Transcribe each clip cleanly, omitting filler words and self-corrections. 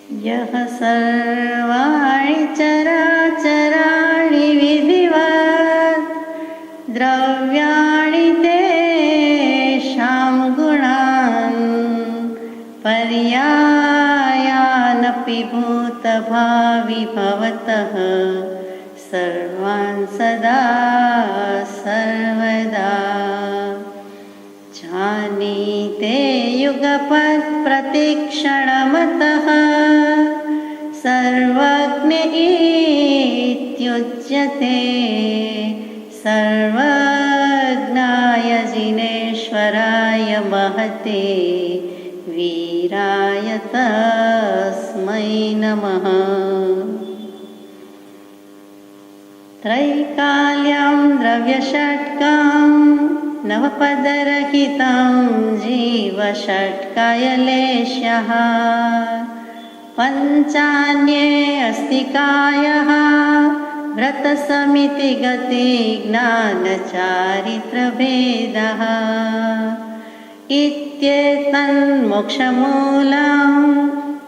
यः सर्वाणि चराचराणि विधिवत् द्रव्याणि तेषां गुणान् पर्यायानपि भूतभावि भवतः सर्वान् सदा सर्वदा जानीते युगपत् प्रतिक्षणमतः सर्वज्ञ इत्युच्यते सर्वज्ञाय जिनेश्वराय महते वीराय तस्मै नमः। त्रैकाल्यं द्रव्यषट्कं नवपदरहितं जीवषट्कायलेश्यः पञ्चान्ये अस्तिकायः व्रतसमितिगति ज्ञानचारित्रभेदः इत्येतन्मोक्षमूलं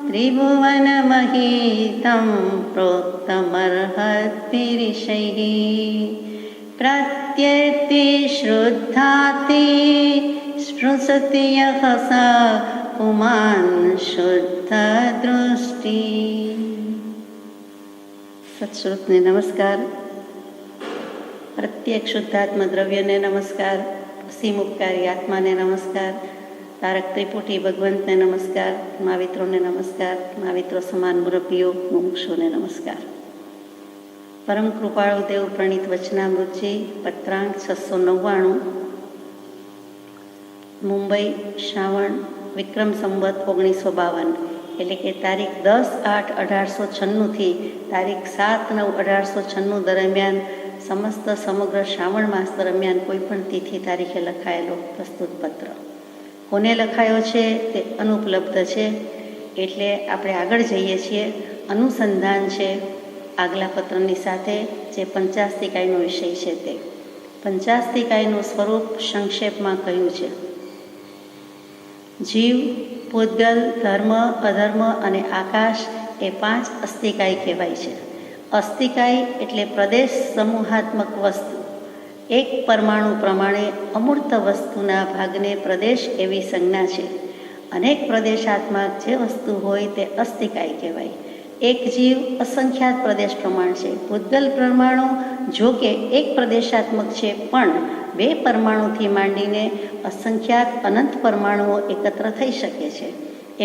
त्रिभुवनमहीतं प्रोक्तमर्हद्भिरिषैः प्रत्येति श्रुद्धाति स्पृशति यः स पुमान् शुद्धदृष्टि। सत्श्रुतने नमस्कार, प्रत्येक शुद्धात्म द्रव्यने नमस्कार, અસીમ ઉપકારી આત્માને નમસ્કાર, તારક ત્રિપુટી ભગવંતને નમસ્કાર, મહાવિત્રોને નમસ્કાર, મહાવિત્રો સમાન મુરબ્બીઓ મુમુક્ષુને નમસ્કાર. પરમ કૃપાળુ દેવ પ્રણીત વચનામૃતજી પત્રાંક 699 મુંબઈ શ્રાવણ વિક્રમ સંવત 1952 એટલે કે તારીખ 10/8/1896 તારીખ 7/9/1896 દરમિયાન સમસ્ત સમગ્ર શ્રાવણ માસ દરમિયાન કોઈ પણ તિથિ તારીખે લખાયેલો પ્રસ્તુત પત્ર કોને લખાયો છે તે અનુપલબ્ધ છે, એટલે આપણે આગળ જઈએ છીએ. અનુસંધાન છે આગલા પત્રની સાથે, જે પંચાસ્તિકાયનો વિષય છે. તે પંચાસ્તિકાયનું સ્વરૂપ સંક્ષેપમાં કહ્યું છે. જીવ, પૂતગલ, ધર્મ, અધર્મ અને આકાશ એ 5 અસ્તિકાય કહેવાય છે. અસ્તિકાય એટલે પ્રદેશ સમૂહાત્મક વસ્તુ. એક પરમાણુ પ્રમાણે અમૂર્ત વસ્તુના ભાગને પ્રદેશ એવી સંજ્ઞા છે. અનેક પ્રદેશાત્મક જે વસ્તુ હોય તે અસ્તિકાય કહેવાય. એક જીવ અસંખ્યાત પ્રદેશ પ્રમાણ છે. પૂતગલ પરમાણુ જો કે એક પ્રદેશાત્મક છે, પણ 2 પરમાણુથી માંડીને અસંખ્યાત અનંત પરમાણુઓ એકત્ર થઈ શકે છે.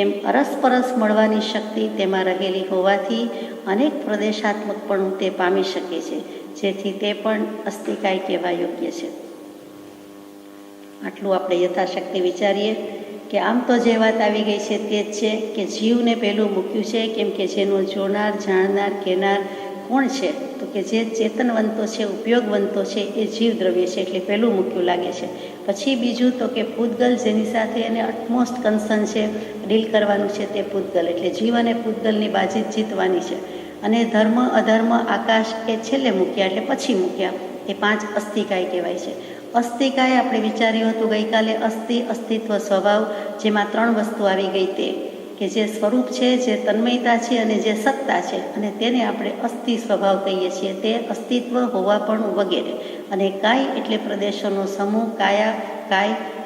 એમ અરસપરસ મળવાની શક્તિ તેમાં રહેલી હોવાથી અનેક પ્રદેશાત્મકપણું તે પામી શકે છે, જેથી તે પણ અસ્તિકાય કહેવા યોગ્ય છે. આટલું આપણે યથાશક્તિ વિચારીએ કે આમ તો જે વાત આવી ગઈ છે તે જ છે કે જીવને પહેલું મૂક્યું છે, કેમ કે જેનો જોનાર, જાણનાર, કહેનાર કોણ છે તો કે જે ચેતનવંતો છે, ઉપયોગવંતો છે એ જીવ દ્રવ્ય છે, એટલે પહેલું મૂક્યું લાગે છે. પછી બીજું તો કે પૂતગલ, જેની સાથે એને અટમોસ્ટ કન્સર્ન છે, ડીલ કરવાનું છે, તે પૂતગલ, એટલે જીવ અને પૂતગલની બાજી જીતવાની છે. અને ધર્મ, અધર્મ, આકાશ એ છેલ્લે મૂક્યા, એટલે પછી મૂક્યા. એ 5 અસ્તિકાય કહેવાય છે. અસ્તિકાય આપણે વિચાર્યું હતું ગઈકાલે, અસ્તિત્વ, સ્વભાવ, જેમાં 3 વસ્તુ આવી ગઈ. તે કે જે સ્વરૂપ છે, જે તન્મયતા છે અને જે સત્તા છે, અને તેને આપણે અસ્થિ સ્વભાવ કહીએ છીએ. તે અસ્તિત્વ, હોવાપણું વગેરે. અને કાય એટલે પ્રદેશોનો સમૂહ. કાય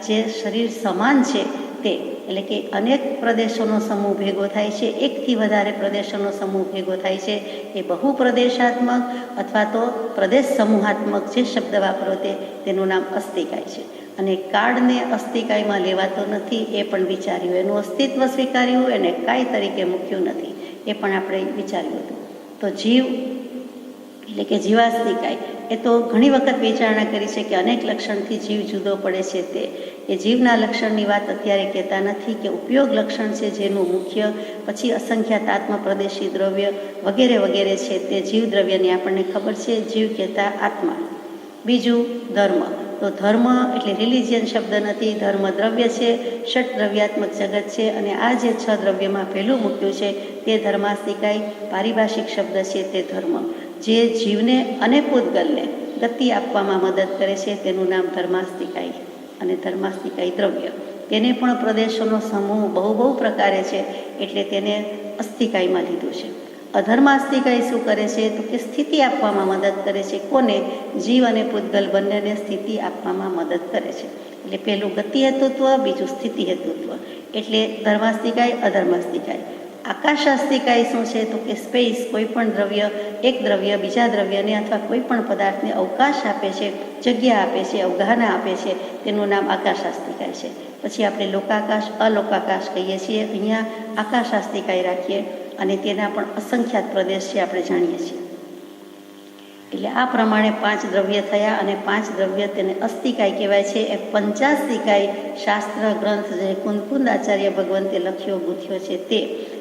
જે શરીર સમાન છે તે, એટલે કે અનેક પ્રદેશોનો સમૂહ ભેગો થાય છે, એકથી વધારે પ્રદેશોનો સમૂહ ભેગો થાય છે, એ બહુ પ્રદેશાત્મક અથવા તો પ્રદેશ સમૂહાત્મક જે શબ્દ વાપરો તેનું નામ અસ્તિકાય છે. અને કાળને અસ્તિકાયમાં લેવાતો નથી, એ પણ વિચાર્યું. એનું અસ્તિત્વ સ્વીકાર્યું, એને કાય તરીકે મૂક્યું નથી, એ પણ આપણે વિચાર્યું હતું. તો જીવ એટલે કે જીવાસ્તિકાય એ તો ઘણી વખત વિચારણા કરી છે કે અનેક લક્ષણથી જીવ જુદો પડે છે. તે એ જીવના લક્ષણની વાત અત્યારે કહેતા નથી, કે ઉપયોગ લક્ષણ છે જેનું મુખ્ય, પછી અસંખ્યાત આત્મ પ્રદેશી દ્રવ્ય વગેરે વગેરે છે, તે જીવ દ્રવ્યની આપણને ખબર છે. જીવ કહેતા આત્મા. બીજું ધર્મ. તો ધર્મ એટલે રિલિજિયન શબ્દ નથી, ધર્મ દ્રવ્ય છે, ષટ દ્રવ્યાત્મક જગત છે. અને આ જે 6 દ્રવ્યમાં પહેલું મૂક્યું છે તે ધર્માસ્તિકાય પારિભાષિક શબ્દ છે. તે ધર્મ જે જીવને અને પૂતગલને ગતિ આપવામાં મદદ કરે છે, તેનું નામ ધર્માસ્તિકાય અને ધર્માસ્તિકાય દ્રવ્ય. તેને પણ પ્રદેશોનો સમૂહ બહુ પ્રકારે છે, એટલે તેને અસ્થિકાયમાં લીધું છે. અધર્માસ્થિકાય શું કરે છે તો કે સ્થિતિ આપવામાં મદદ કરે છે. કોને? જીવ અને પૂતગલ બંનેને સ્થિતિ આપવામાં મદદ કરે છે. એટલે પહેલું ગતિ હેતુત્વ, બીજું સ્થિતિ હેતુત્વ, એટલે ધર્માસ્થિકાય અધર્માસ્થિકાય. આકાશાસ્થિકાય શું છે તો કે સ્પેસ, કોઈ પણ દ્રવ્ય, એક દ્રવ્ય બીજા દ્રવ્યને અથવા કોઈ પણ પદાર્થને અવકાશ આપે છે, જગ્યા આપે છે, અવગાહના આપે છે, તેનું નામ આકાશાસ્થિકાય છે. પછી આપણે લોકાકાશ, અલોકાકાશ કહીએ છીએ. અહીંયા આકાશાસ્થિકાય રાખીએ અને તેના પણ અસંખ્યાત પ્રદેશ છે, આપણે જાણીએ છીએ. એટલે આ પ્રમાણે 5 દ્રવ્ય થયા અને 5 દ્રવ્ય તેને અસ્થિકાય કહેવાય છે. એ પંચાસ્થિકાય શાસ્ત્ર ગ્રંથ જે કુંદકુંદાચાર્ય ભગવંતે લખ્યો ગૂંથ્યો છે તે.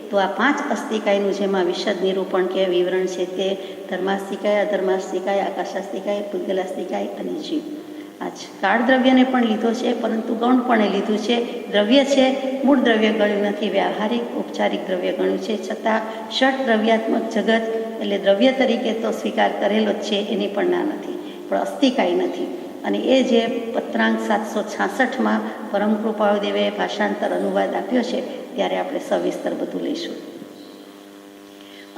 તો આ 5 અસ્થિકાયનું જેમાં વિશદ નિરૂપણ કે વિવરણ છે તે ધર્માસ્થિકાય, અધર્માસ્થિકાય, આકાશાસ્થિકાય, પૂતગલાસ્થિકાય અને જીવ. આ કાળ દ્રવ્યને પણ લીધો છે, પરંતુ ગૌણપણે લીધું છે. દ્રવ્ય છે, મૂળ દ્રવ્ય ગણ્યું નથી, વ્યાવહારિક ઔપચારિક દ્રવ્ય ગણ્યું છે. છતાં ષટ દ્રવ્યાત્મક જગત એટલે દ્રવ્ય તરીકે તો સ્વીકાર કરેલો જ છે, એની પણ ના નથી, પણ અસ્થિકાય નથી. અને એ જે પત્રાંક 766માં પરમ કૃપાળુદેવે ભાષાંતર અનુવાદ આપ્યો છે ત્યારે આપણે સવિસ્તર બધું લઈશું.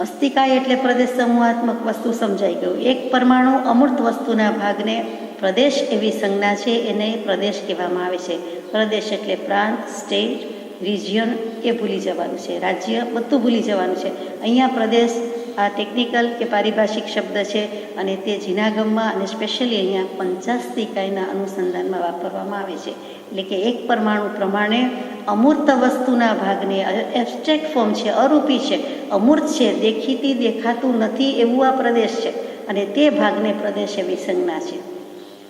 અસ્થિકાય એટલે પ્રદેશ સમૂહાત્મક વસ્તુ સમજાઈ ગયું. એક પરમાણુ અમૂર્ત વસ્તુના ભાગને પ્રદેશ એવી સંજ્ઞા છે, એને પ્રદેશ કહેવામાં આવે છે. પ્રદેશ એટલે પ્રાંત, સ્ટેટ, રિજિયન એ ભૂલી જવાનું છે, રાજ્ય બધું ભૂલી જવાનું છે. અહીંયા પ્રદેશ આ ટેકનિકલ કે પારિભાષિક શબ્દ છે અને તે જીનાગમમાં અને સ્પેશિયલી અહીંયા પંચાસ્થિકાયના અનુસંધાનમાં વાપરવામાં આવે છે. એટલે કે એક પરમાણુ પ્રમાણે અમૂર્ત વસ્તુના ભાગને, એબ્સ્ટ્રેક્ટ ફોર્મ છે, અરૂપી છે, અમૂર્ત છે, દેખીતી દેખાતું નથી એવું આ પ્રદેશ છે અને તે ભાગને પ્રદેશ એવી સંજ્ઞા છે.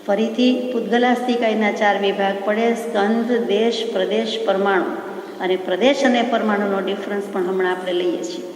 ફરીથી પૂતગલાસ્થિકાયના 4 વિભાગ પડે: સ્કંદ, દેશ, પ્રદેશ, પરમાણુ. અને પ્રદેશ અને પરમાણુનો ડિફરન્સ પણ હમણાં આપણે લઈએ છીએ,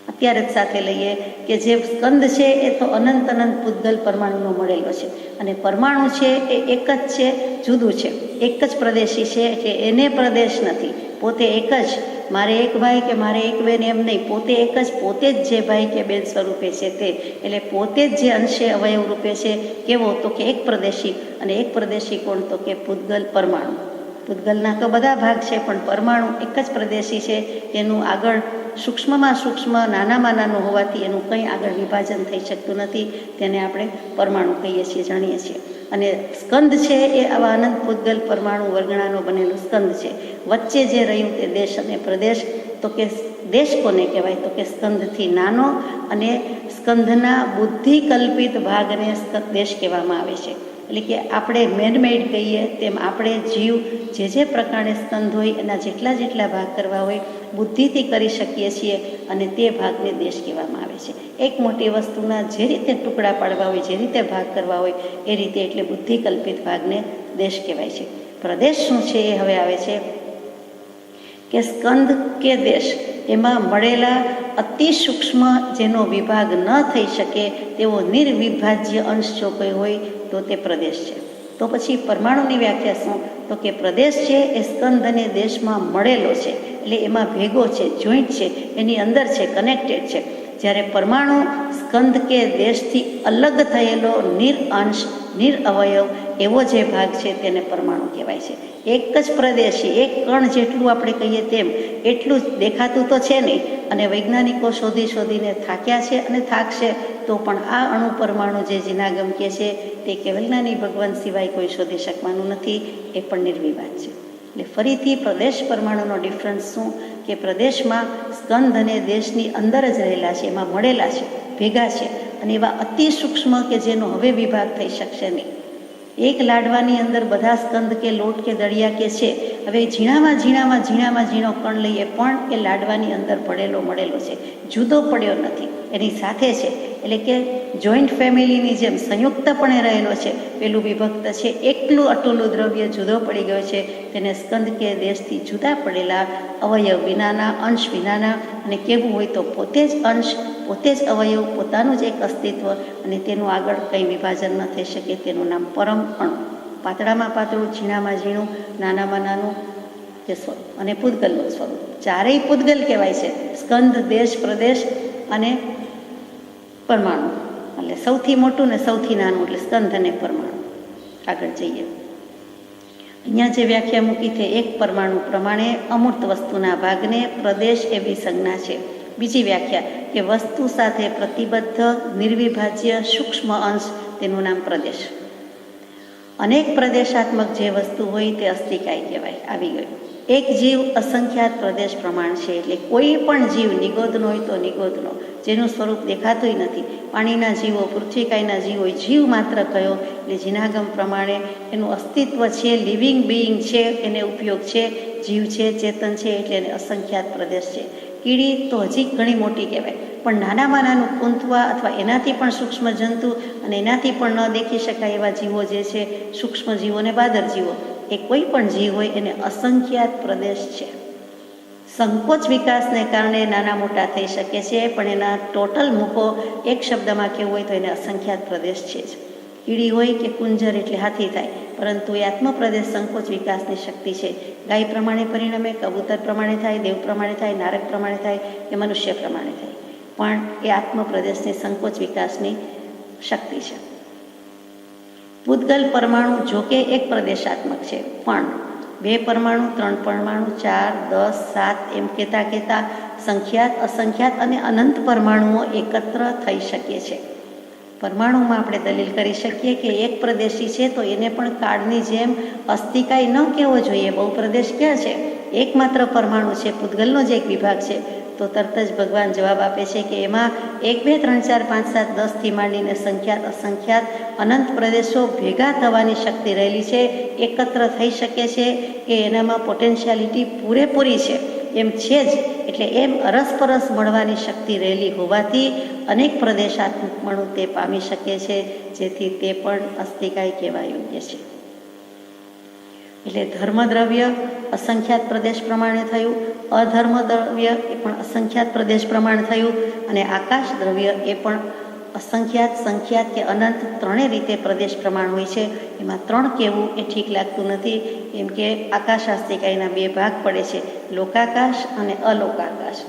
અત્યારે જ સાથે લઈએ કે જે સ્કંદ છે એ તો અનંત પૂતગલ પરમાણુનો મળેલો છે અને પરમાણુ છે એ એક જ છે, જુદું છે, એક જ પ્રદેશી છે, એટલે એને પ્રદેશ નથી. પોતે એક જ, મારે એક ભાઈ કે મારે એક બેન એમ નહીં, પોતે એક જ, પોતે જ જે ભાઈ કે બેન સ્વરૂપે છે તે, એટલે પોતે જ જે અંશે અવયવ રૂપે છે. કેવો? તો કે એક પ્રદેશી. અને એક પ્રદેશી કોણ? તો કે પૂતગલ પરમાણુ. પૂતગલના તો બધા ભાગ છે, પણ પરમાણુ એક જ પ્રદેશી છે. એનું આગળ સૂક્ષ્મમાં સૂક્ષ્મ, નાનામાં નાનું હોવાથી એનું કંઈ આગળ વિભાજન થઈ શકતું નથી. તેને આપણે પરમાણુ કહીએ છીએ, જાણીએ છીએ. અને સ્કંદ છે એ આવા અનંત પૂતગલ પરમાણુ વર્ગણાનો બનેલું સ્કંદ છે. વચ્ચે જે રહ્યું તે દેશ અને પ્રદેશ. તો કે દેશ કોને કહેવાય? તો કે સ્કંદથી નાનો અને સ્કંદના બુદ્ધિ કલ્પિત ભાગને દેશ કહેવામાં આવે છે. એટલે કે આપણે મેનમેડ કહીએ તેમ આપણે જીવ જે પ્રકારે સ્કંદ હોય એના જેટલા ભાગ કરવા હોય બુદ્ધિથી કરી શકીએ છીએ અને તે ભાગને દેશ કહેવામાં આવે છે. એક મોટી વસ્તુના જે રીતે ટુકડા પાડવા હોય, જે રીતે ભાગ કરવા હોય એ રીતે, એટલે બુદ્ધિ કલ્પિત ભાગને દેશ કહેવાય છે. પ્રદેશ શું છે એ હવે આવે છે કે સ્કંદ કે દેશ એમાં મળેલા અતિ સૂક્ષ્મ જેનો વિભાગ ન થઈ શકે તેવો નિર્વિભાજ્ય અંશ જો કોઈ હોય તો તે પ્રદેશ છે. તો પછી પરમાણુની વ્યાખ્યા શું? તો કે પ્રદેશ છે એ સ્કંદ અને દેશમાં મળેલો છે, એટલે એમાં ભેગો છે, જોઈન્ટ છે, એની અંદર છે, કનેક્ટેડ છે. જ્યારે પરમાણુ સ્કંદ કે દેશથી અલગ થયેલો નિરઅંશ, નિરઅવયવ એવો જે ભાગ છે તેને પરમાણુ કહેવાય છે. એક જ પ્રદેશી, એક કણ જેટલું આપણે કહીએ તેમ એટલું જ દેખાતું તો છે નહીં, અને વૈજ્ઞાનિકો શોધીને થાક્યા છે અને થાકશે તો પણ આ અણુ પરમાણુ જે જીનાગમ કહે છે તે કેવલનાની ભગવાન સિવાય કોઈ શોધી શકવાનું નથી, એ પણ નિર્વિવાદ છે. એટલે ફરીથી પ્રદેશ પરમાણુનો ડિફરન્સ શું? કે પ્રદેશમાં સ્કંદ અને દેશની અંદર જ રહેલા છે, એમાં મળેલા છે, ભેગા છે, અને એવા અતિ સૂક્ષ્મ કે જેનો હવે વિભાગ થઈ શકશે નહીં. એક લાડવાની અંદર બધા સ્કંદ કે લોટ કે દળિયા કે છે, હવે ઝીણામાં ઝીણો કણ લઈએ પણ એ લાડવાની અંદર પડેલો મળેલો છે, જુદો પડ્યો નથી, એની સાથે છે. એટલે કે જોઈન્ટ ફેમિલીની જેમ સંયુક્તપણે રહેલો છે. પેલું વિભક્ત છે, એકલું અટુલું દ્રવ્ય જુદો પડી ગયો છે, તેને સ્કંદ કે દેશથી જુદા પડેલા અવયવ વિનાના, અંશ વિનાના, અને કેવું હોય તો પોતે જ અંશ, પોતે જ અવયવ, પોતાનું જ એક અસ્તિત્વ, અને તેનું આગળ કંઈ વિભાજન ન થઈ શકે તેનું નામ પરમ અણુ. પાતળામાં પાતળું, ઝીણામાં ઝીણું, નાનામાં નાનું તે સ્વરૂપ, અને પૂતગલનું સ્વરૂપ. ચારેય પૂતગલ કહેવાય છે: સ્કંદ, દેશ, પ્રદેશ અને પરમાણુ. એટલે સૌથી મોટું ને સૌથી નાનું એટલે સ્કંદ અને પરમાણુ. આગળ જઈએ. અહીંયા જે વ્યાખ્યા મૂકી છે, એક પરમાણુ પ્રમાણે અમૂર્ત વસ્તુના ભાગને પ્રદેશ એવી સંજ્ઞા છે. બીજી વ્યાખ્યા કે વસ્તુ સાથે પ્રતિબદ્ધ નિર્વિભાજ્ય સૂક્ષ્મ અંશ, તેનું નામ પ્રદેશ. અનેક પ્રદેશાત્મક જે વસ્તુ હોય તે અસ્થિકાય કહેવાય. આવી ગયું. એક જીવ અસંખ્યાત પ્રદેશ પ્રમાણ છે, એટલે કોઈ પણ જીવ નિગોદનો હોય તો નિગોદનો, જેનું સ્વરૂપ દેખાતું નથી. પાણીના જીવો, પૃથ્વીકાયના જીવો, જીવ માત્ર કયો એટલે જીનાગમ પ્રમાણે એનું અસ્તિત્વ છે, લિવિંગ બિઈંગ છે, એને ઉપયોગ છે, જીવ છે, ચેતન છે, એટલે એને અસંખ્યાત પ્રદેશ છે. કીડી તો હજી ઘણી મોટી કહેવાય, પણ નાનામાં નાનું કૂંથવા અથવા એનાથી પણ સૂક્ષ્મ જંતુ અને એનાથી પણ ન દેખી શકાય એવા જીવો જે છે, સૂક્ષ્મ જીવો ને બાદર જીવો, એ કોઈ પણ જીવ હોય એને અસંખ્યાત પ્રદેશ છે. સંકોચ વિકાસને કારણે નાના મોટા થઈ શકે છે, પણ એના ટોટલ મૂકો એક શબ્દમાં કેવું હોય તો એને અસંખ્યાત પ્રદેશ છે જ. કીડી હોય કે કુંજર એટલે હાથી થાય, પરંતુ એ આત્મપ્રદેશ સંકોચ વિકાસની શક્તિ છે. ગાય પ્રમાણે પરિણમે, કબૂતર પ્રમાણે થાય, દેવ પ્રમાણે થાય, નારક પ્રમાણે થાય કે મનુષ્ય પ્રમાણે થાય, પણ એ આત્મપ્રદેશની સંકોચ વિકાસની શક્તિ છે. પૂતગલ પરમાણુ જોકે એક પ્રદેશાત્મક છે, પણ 2 પરમાણુ, 3 પરમાણુ, 4, 10, 7 એમ કહેતા સંખ્યાત, અસંખ્યાત અને અનંત પરમાણુઓ એકત્ર થઈ શકે છે. પરમાણુમાં આપણે દલીલ કરી શકીએ કે એક પ્રદેશી છે તો એને પણ કાળની જેમ અસ્થિકાય ન કહેવો જોઈએ. બહુ પ્રદેશ ક્યાં છે? એકમાત્ર પરમાણુ છે, પૂતગલનો જ એક વિભાગ છે. તો તરત જ ભગવાન જવાબ આપે છે કે એમાં 1, 2, 3, 4, 5, 7, 10થી માંડીને સંખ્યાત, અસંખ્યાત, અનંત પ્રદેશો ભેગા થવાની શક્તિ રહેલી છે, એકત્ર થઈ શકે છે, કે એનામાં પોટેન્શિયાલિટી પૂરેપૂરી છે, એમ છે જ. એટલે એમ અરસપરસ મળવાની શક્તિ રહેલી હોવાથી અનેક પ્રદેશાત્મકપણું તે પામી શકે છે, જેથી તે પણ અસ્થિકાય કહેવા યોગ્ય છે. એટલે ધર્મદ્રવ્ય અસંખ્યાત પ્રદેશ પ્રમાણે થયું, અધર્મ દ્રવ્ય એ પણ અસંખ્યાત પ્રદેશ પ્રમાણે થયું, અને આકાશ દ્રવ્ય એ પણ અસંખ્યાત, સંખ્યાત કે અનંત ત્રણેય રીતે પ્રદેશ પ્રમાણ હોય છે. એમાં 3 કહેવું એ ઠીક લાગતું નથી, કેમ કે આકાશાસ્તિકાયના 2 ભાગ પડે છે, લોકાકાશ અને અલોકાકાશ.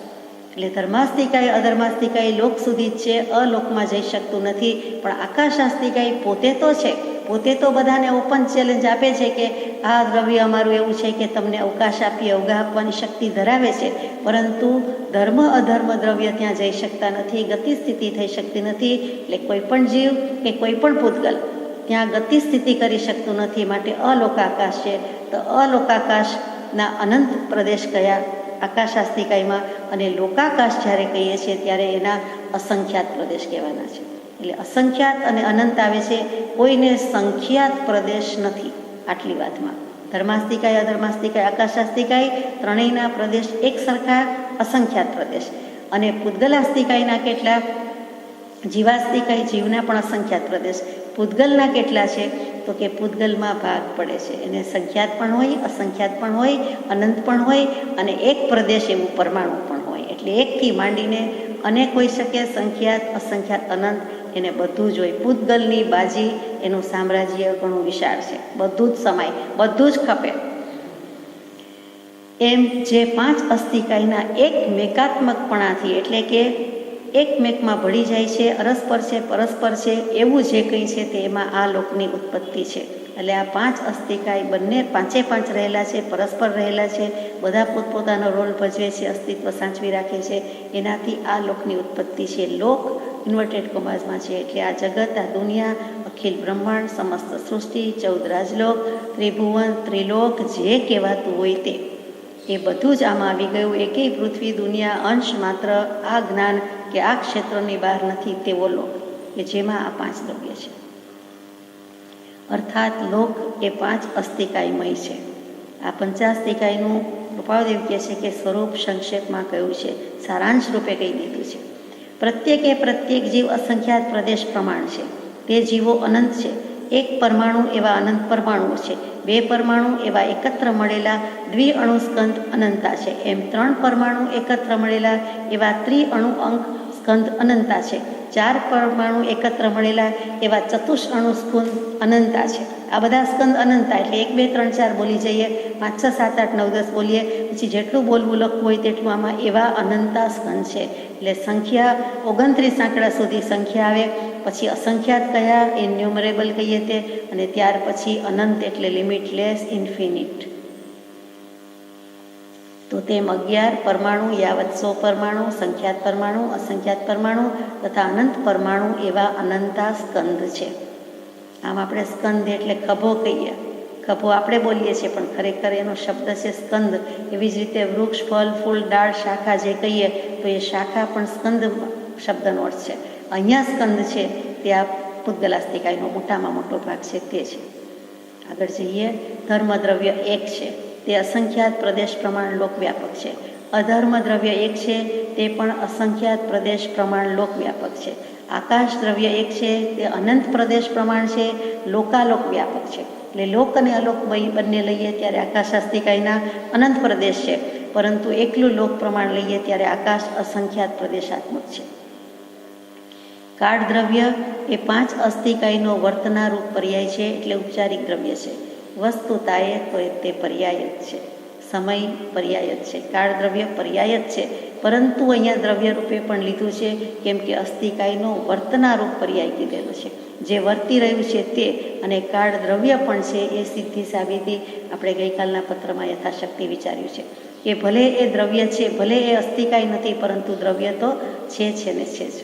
એટલે ધર્માસ્તિકાય, અધર્માસ્તિકાય લોક સુધી જ છે, અલોકમાં જઈ શકતું નથી. પણ આકાશાસ્તિકાય પોતે તો છે, પોતે તો બધાને ઓપન ચેલેન્જ આપે છે કે આ દ્રવ્ય અમારું એવું છે કે તમને અવકાશ આપી, અવગા આપવાની શક્તિ ધરાવે છે, પરંતુ ધર્મ અધર્મ દ્રવ્ય ત્યાં જઈ શકતા નથી, ગતિ સ્થિતિ થઈ શકતી નથી. એટલે કોઈ પણ જીવ કે કોઈ પણ પૂતગલ ત્યાં ગતિ સ્થિતિ કરી શકતું નથી, માટે અલોકાકાશ છે. તો અલોકાકાશના અનંત પ્રદેશ કયા? આકાશાસ્તિકાયમાં. અને લોકાકાશ જ્યારે કહીએ છીએ ત્યારે એના અસંખ્યાત પ્રદેશ કહેવાના છે. એટલે અસંખ્યાત અને અનંત આવે છે, કોઈને સંખ્યાત પ્રદેશ નથી. આટલી વાતમાં ધર્માસ્તિકાય, અધર્માસ્તિકાય, આકાશાસ્તિકાય ત્રણેયના પ્રદેશ એક સરખા અસંખ્યાત પ્રદેશ. અને પૂતગલાસ્તિકાયના કેટલા? જીવાસ્તિકાય, જીવના પણ અસંખ્યાત પ્રદેશ. પૂતગલના કેટલા છે? તો કે પૂતગલમાં ભાગ પડે છે, એને સંખ્યાત પણ હોય, અસંખ્યાત પણ હોય, અનંત પણ હોય, અને એક પ્રદેશ એવું પરમાણુ પણ હોય. એટલે એકથી માંડીને અનેક હોઈ શકે, સંખ્યાત, અસંખ્યાત, અનંત, એને બધું જ હોય. પૂતગલની બાજી, એનું સામ્રાજ્ય ઘણું વિશાળ છે, બધું જ સમાય, બધું જ ખપે. એમ જે 5 અસ્થિકાયના એક મેકાત્મકપણાથી, એટલે કે એકમેકમાં ભળી જાય છે, અરસપર છે, પરસ્પર છે, એવું જે કંઈ છે તે એમાં આ લોકની ઉત્પત્તિ છે. એટલે આ 5 અસ્થિકાય બંને 5 રહેલા છે, પરસ્પર રહેલા છે, બધા પોતપોતાનો રોલ ભજવે છે, અસ્તિત્વ સાચવી રાખે છે. એનાથી આ લોકની ઉત્પત્તિ છે. લોક ઇન્વર્ટેડ કોમાસમાં છે, એટલે આ જગત, આ દુનિયા, અખિલ બ્રહ્માંડ, સમસ્ત સૃષ્ટિ, 14 રાજલોક, ત્રિભુવન, ત્રિલોક, જે કહેવાતું હોય તે, એ બધું જ આમાં આવી ગયું. એકેય પૃથ્વી, દુનિયા, અંશ માત્ર આ જ્ઞાન કે આ ક્ષેત્રની બહાર નથી તેવો લોક, કે જેમાં આ 5 દ્રવ્ય છે. અર્થાત લોક એ 5 અસ્થિકાયમય છે. આ પંચાસ્તિકાયનું કૃપાદેવ કહે છે કે સ્વરૂપ સંક્ષેપમાં કહ્યું છે, સારાંશ રૂપે કહી દીધું છે. પ્રત્યેક જીવ અસંખ્યાત પ્રદેશ પ્રમાણ છે, તે જીવો અનંત છે. એક પરમાણુ એવા અનંત પરમાણુઓ છે, 2 પરમાણુ એવા એકત્ર મળેલા દ્વિઅણુસ્કંદ અનંતા છે. એમ 3 પરમાણુ એકત્ર મળેલા એવા ત્રિઅણુ અંક સ્કંદ અનંતા છે. 4 પરમાણુ એકત્ર મળેલા એવા ચતુષ્અણુ સ્કંદ અનંતા છે. આ બધા સ્કંદ અનંતા, એટલે 1, 2, 3, 4 બોલી જઈએ, 5, 6, 7, 8, 9, 10 બોલીએ, પછી જેટલું બોલવું લખવું હોય તેટલું આમાં એવા અનંતા સ્કંદ છે. એટલે સંખ્યા 29 આંકડા સુધી સંખ્યા આવે. પછી અસંખ્યાત કયા, ઇન્યુમરેબલ કહીએ તે, અને ત્યાર પછી અનંત એટલે લિમિટલેસ, ઇન્ફિનિટ. તો તેમ 11 પરમાણુ યાવત 100 પરમાણુ, સંખ્યાત પરમાણુ, અસંખ્યાત પરમાણુ તથા અનંત પરમાણુ એવા અનંતા સ્કંદ છે. આમ આપણે સ્કંદ એટલે ખભો કહીએ, ખભો આપણે બોલીએ છીએ પણ ખરેખર એનો શબ્દ છે સ્કંદ. એવી જ રીતે વૃક્ષ, ફળ, ફૂલ, ડાળ, શાખા જે કહીએ તો એ શાખા પણ સ્કંદ શબ્દનો અર્થ છે. અહીંયા સ્કંદ છે તે આ પૂતગલાસ્તિકાયનો મોટામાં મોટો ભાગ છે તે છે. આગળ જઈએ. ધર્મ દ્રવ્ય એક છે તે અસંખ્યાત પ્રદેશ પ્રમાણ લોકવ્યાપક છે. અધર્મ દ્રવ્ય એક છે તે પણ અસંખ્યાત પ્રદેશ પ્રમાણ લોકવ્યાપક છે. આકાશ દ્રવ્ય એક છે તે અનંત પ્રદેશ પ્રમાણ છે, લોકાલોક વ્યાપક છે. એટલે લોક અને અલોક બંને લઈએ ત્યારે આકાશાસ્તિકાયના અનંત પ્રદેશ છે, પરંતુ એકલું લોક પ્રમાણ લઈએ ત્યારે આકાશ અસંખ્યાત પ્રદેશાત્મક છે. કાળ દ્રવ્ય એ 5 અસ્તિકાયનો વર્તનારૂપ પર્યાય છે, એટલે ઉપચારિક દ્રવ્ય છે. વસ્તુતાએ તો તે પર્યાય જ છે, સમય પર્યાય જ છે. કાળ દ્રવ્ય પર્યાય જ છે, પરંતુ અહીંયા દ્રવ્ય રૂપે પણ લીધું છે કેમ કે અસ્તિકાયનો વર્તનારૂપ પર્યાય કીધેલો છે, જે વર્તી રહ્યું છે તે. અને કાળ દ્રવ્ય પણ છે એ સીધી સાબિતી આપણે ગઈકાલના પત્રમાં યથાશક્તિ વિચાર્યું છે કે ભલે એ દ્રવ્ય છે, ભલે એ અસ્તિકાય નથી, પરંતુ દ્રવ્ય તો છે ને છે જ.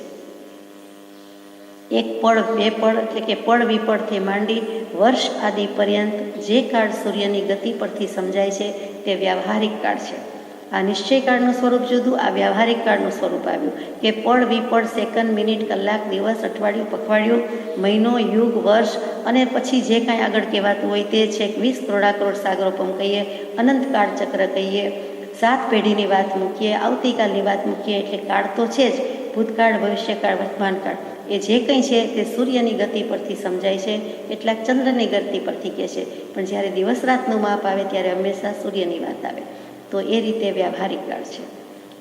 એક પળ, બે પળ એટલે કે પળ વિપળથી માંડી વર્ષ આદિ પર્યંત જે કાળ સૂર્યની ગતિ પરથી સમજાય છે તે વ્યવહારિક કાળ છે. આ નિશ્ચય કાળનું સ્વરૂપ જુદું, આ વ્યવહારિક કાળનું સ્વરૂપ આવ્યું કે પળ વિપળ, સેકન્ડ, મિનિટ, કલાક, દિવસ, અઠવાડિયું, પખવાડિયું, મહિનો, યુગ, વર્ષ અને પછી જે કાંઈ આગળ કહેવાતું હોય તે છે. 20 કરોડાકરોડ સાગરોપમ કહીએ, અનંત કાળ ચક્ર કહીએ, 7 પેઢીની વાત મૂકીએ, આવતીકાલની વાત મૂકીએ, એટલે કાળ તો છે જ. ભૂતકાળ, ભવિષ્યકાળ, વર્તમાનકાળ એ જે કંઈ છે તે સૂર્યની ગતિ પરથી સમજાય છે, કેટલાક ચંદ્રની ગતિ પરથી કહે છે, પણ જ્યારે દિવસ રાતનું માપ આવે ત્યારે હંમેશા સૂર્યની વાત આવે. તો એ રીતે વ્યવહારિક કાળ છે.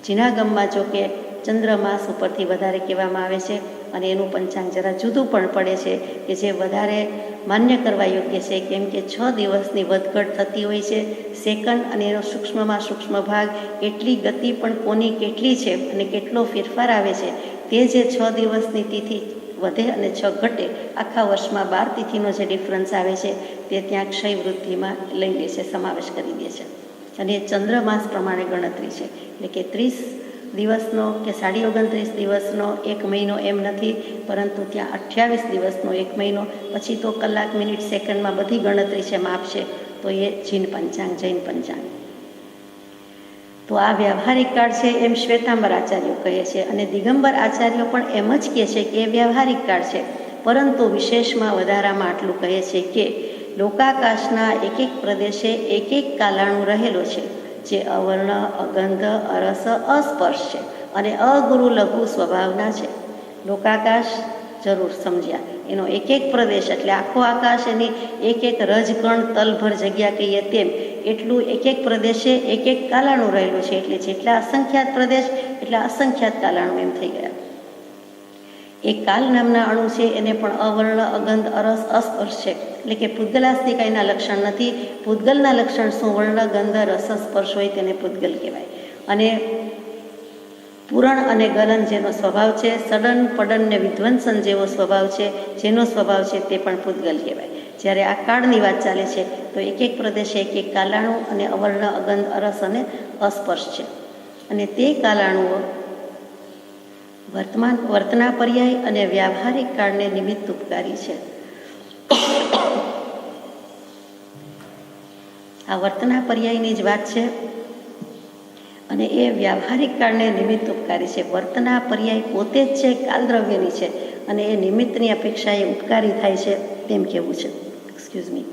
જિનાગમમાં જો કે ચંદ્રમાસ ઉપરથી વધારે કહેવામાં આવે છે અને એનું પંચાંગ જરા જુદું પણ પડે છે કે જે વધારે માન્ય કરવા યોગ્ય છે, કેમ કે 6 દિવસની વધઘટ થતી હોય છે. સેકન્ડ અને એનો સૂક્ષ્મમાં સૂક્ષ્મ ભાગ, એટલી ગતિ પણ કોની કેટલી છે અને કેટલો ફેરફાર આવે છે તે જે 6 દિવસની તિથિ વધે અને 6 ઘટે, આખા વર્ષમાં 12 તિથિનો જે ડિફરન્સ આવે છે તે ત્યાં ક્ષય વૃદ્ધિમાં લઈ લે છે, સમાવેશ કરી દે છે. અને એ ચંદ્રમાસ પ્રમાણે ગણતરી છે, એટલે કે 30 દિવસનો કે 29.5 દિવસનો એક મહિનો એમ નથી, પરંતુ ત્યાં 28 દિવસનો એક મહિનો, પછી તો કલાક, મિનિટ, સેકન્ડમાં બધી ગણતરી છે, માપ છે. તો એ જીન પંચાંગ, જૈન પંચાંગ. તો આ વ્યવહારિક કાળ છે એમ શ્વેતાંબર આચાર્યો કહે છે, અને દિગંબર આચાર્યો પણ એમ જ કહે છે કે એ વ્યવહારિક કાળ છે, પરંતુ વિશેષમાં વધારામાં આટલું કહે છે કે લોકાકાશના એક એક પ્રદેશે એક એક કાલાણુ રહેલો છે, જે અવર્ણ, અગંધ, અરસ, અસ્પર્શ છે અને અગુરુ લઘુ સ્વભાવના છે. લોકાકાશ જરૂર સમજ્યા, એનો એક એક પ્રદેશ એટલે આખો આકાશ, એની એક એક રજકણ તલભર જગ્યા કહીએ તેમ, એટલું એક એક પ્રદેશે એક એક કાલાણું રહેલું છે. એટલે જેટલા અસંખ્યાત પ્રદેશ એટલા અસંખ્યાત કાલાણું એમ થઈ ગયા. એક કાલ નામના અણુ છે એને પણ અવર્ણ, અગંધ, અરસ, અસ્પર્શ છે, એટલે કે પૂતગલાસ્તિકાયના લક્ષણ નથી. પૂતગલના લક્ષણ શું? વર્ણ, ગંધ, રસ, સ્પર્શ હોય તેને પૂતગલ કહેવાય. અને પૂરણ અને ગલન જેનો સ્વભાવ છે, સડન, પડન ને વિધ્વંસન જેવો સ્વભાવ છે, જેનો સ્વભાવ છે તે પણ પૂતગલ કહેવાય. જ્યારે આ કાળની વાત ચાલે છે તો એક એક પ્રદેશે એક એક કાલાણું અને અવર્ણ, અગંધ, અરસ અને અસ્પર્શ છે. અને તે કાલાણુઓ વર્તના પર્યાય અને વ્યવહારિક કાળને નિમિત્ત ઉપકારી છે. આ વર્તના પર્યાયની જ વાત છે અને એ વ્યવહારિક કાળને નિમિત્ત ઉપકારી છે. વર્તના પર્યાય પોતે જ છે કાલદ્રવ્યની છે અને એ નિમિત્તની અપેક્ષા એ ઉપકારી થાય છે તેમ કહેવું છે. Excuse me.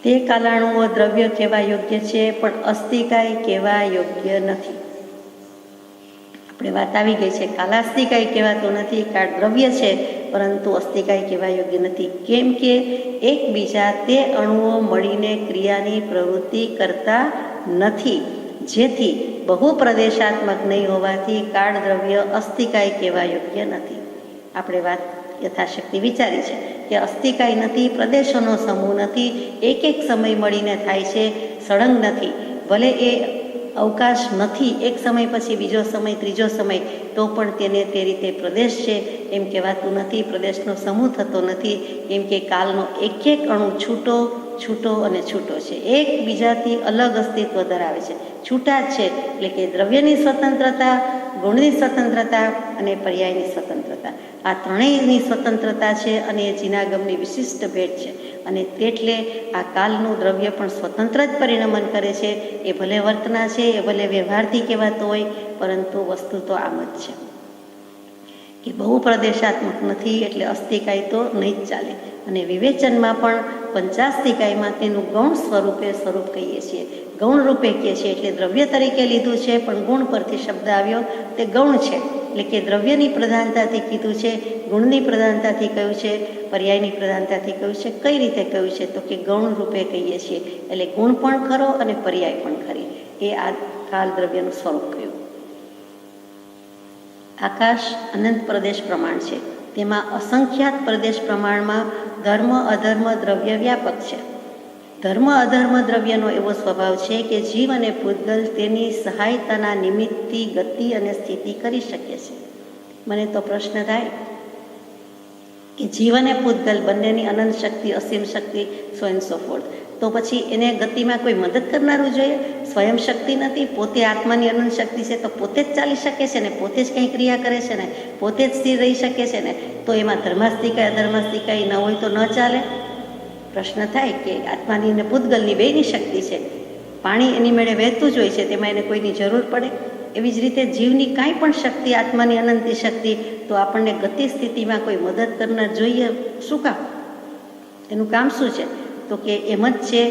તે કાલાણુઓ દ્રવ્ય કહેવા યોગ્ય છે પણ અસ્તિકાય કહેવા યોગ્ય નથી. આપણે વાત આવી ગઈ છે, કાલાસ્તિકાય કહેવાતું નથી, કાળ દ્રવ્ય છે પરંતુ અસ્તિકાય કહેવા યોગ્ય નથી. કેમ કે એકબીજા તે અણુઓ મળીને ક્રિયાની પ્રવૃત્તિ કરતા નથી, જેથી બહુ પ્રદેશાત્મક નહીં હોવાથી કાળ દ્રવ્ય અસ્તિકાય કહેવા યોગ્ય નથી. આપણે વાત યથાશક્તિ વિચારી છે કે અસ્તિકાય નથી, પ્રદેશોનો સમૂહ નથી, એક એક સમય મળીને થાય છે, સળંગ નથી. ભલે એ અવકાશ નથી, એક સમય પછી બીજો સમય, ત્રીજો સમય, તો પણ તેને તે રીતે પ્રદેશ છે એમ કહેવાતું નથી, પ્રદેશનો સમૂહ થતો નથી, કેમ કે કાલનો એક એક અણુ છૂટો છૂટો અને છૂટો છે, એકબીજાથી અલગ અસ્તિત્વ ધરાવે છે, છૂટા જ છે. એટલે કે દ્રવ્યની સ્વતંત્રતા, ગુણની સ્વતંત્રતા અને પર્યાયની સ્વતંત્રતા, આ ત્રણેયની સ્વતંત્રતા છે અને એ જીનાગમની વિશિષ્ટ ભેટ છે. અને એટલે આ કાલનું દ્રવ્ય પણ સ્વતંત્ર જ પરિણમન કરે છે. એ ભલે વર્તના છે, એ ભલે વ્યવહારથી કહેવાતો હોય, પરંતુ વસ્તુ તો આમ જ છે કે બહુ પ્રદેશાત્મક નથી, એટલે અસ્થિકાય તો નહીં જ ચાલે. અને વિવેચનમાં પણ પંચાસ્થિકાયમાં તેનું ગૌણ સ્વરૂપ કહીએ છીએ, ગૌણ રૂપે કહીએ છીએ, એટલે દ્રવ્ય તરીકે લીધું છે પણ ગુણ પરથી શબ્દ આવ્યો તે ગૌણ છે. એટલે કે દ્રવ્યની પ્રધાનતાથી કીધું છે, ગુણની પ્રધાનતાથી કહ્યું છે, પર્યાયની પ્રધાનતાથી કહ્યું છે. કઈ રીતે કહ્યું છે? તો કે ગૌણ રૂપે કહીએ છીએ, એટલે ગુણ પણ ખરો અને પર્યાય પણ ખરી, એ આ કાલ દ્રવ્યનું સ્વરૂપ કહ્યું. આકાશ અનંત પ્રદેશ પ્રમાણ છે, તેમાં અસંખ્યાત પ્રદેશ પ્રમાણમાં ધર્મ અધર્મ દ્રવ્ય વ્યાપક છે. ધર્મ અધર્મ દ્રવ્યનો એવો સ્વભાવ છે કે જીવ અને પૂતગલ તેની સહાયતાના નિમિત્તથી ગતિ અને સ્થિતિ કરી શકે છે. મને તો પ્રશ્ન થાય કે જીવ અને પૂતગલ બંનેની અનંત શક્તિ, અસીમ શક્તિ, સો એન્ડ સો ફોર્થ, તો પછી એને ગતિમાં કોઈ મદદ કરનારું જોઈએ? સ્વયં શક્તિ નથી, પોતે આત્માની અનંત શક્તિ છે, તો પોતે જ ચાલી શકે છે ને, પોતે જ કંઈ ક્રિયા કરે છે ને, પોતે જ સ્થિર રહી શકે છે ને, તો એમાં ધર્માસ્તિકાય અધર્માસ્તિકાય ન હોય તો ન ચાલે. પ્રશ્ન થાય કે આત્માની અને પૂતગલની બેયની શક્તિ છે, પાણી એની મેળે વહેતું જ હોય છે, તેમાં એને કોઈની જરૂર પડે? એવી જ રીતે જીવની કાંઈ પણ શક્તિ, આત્માની અનંતી શક્તિ, તો આપણને ગતિ સ્થિતિમાં કોઈ મદદ કરનાર જોઈએ, શું કામ? એનું કામ શું છે? તો કે એમ જ છે,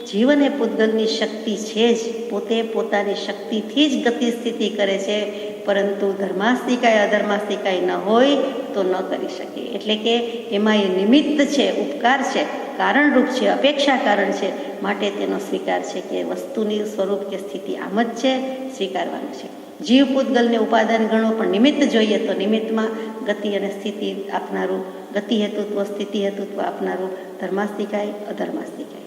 જીવ અને પૂતગલની શક્તિ છે જ, પોતે પોતાની શક્તિથી જ ગતિ સ્થિતિ કરે છે, પરંતુ ધર્માસ્તિકાય અધર્માસ્તિકાય ન હોય તો ન કરી શકે. એટલે કે એમાં એ નિમિત્ત છે, ઉપકાર છે, કારણરૂપ છે, અપેક્ષા કારણ છે, માટે તેનો સ્વીકાર છે કે વસ્તુની સ્વરૂપ કે સ્થિતિ આમ જ છે, સ્વીકારવાનું છે. જીવ પૂતગલને ઉપાદાન ગણો, પણ નિમિત્ત જોઈએ તો નિમિત્તમાં ગતિ અને સ્થિતિ આપનારું, ગતિ હેતુત્વ સ્થિતિ હેતુત્વ આપનારું ધર્માસ્તિકાય અધર્માસ્તિકાય.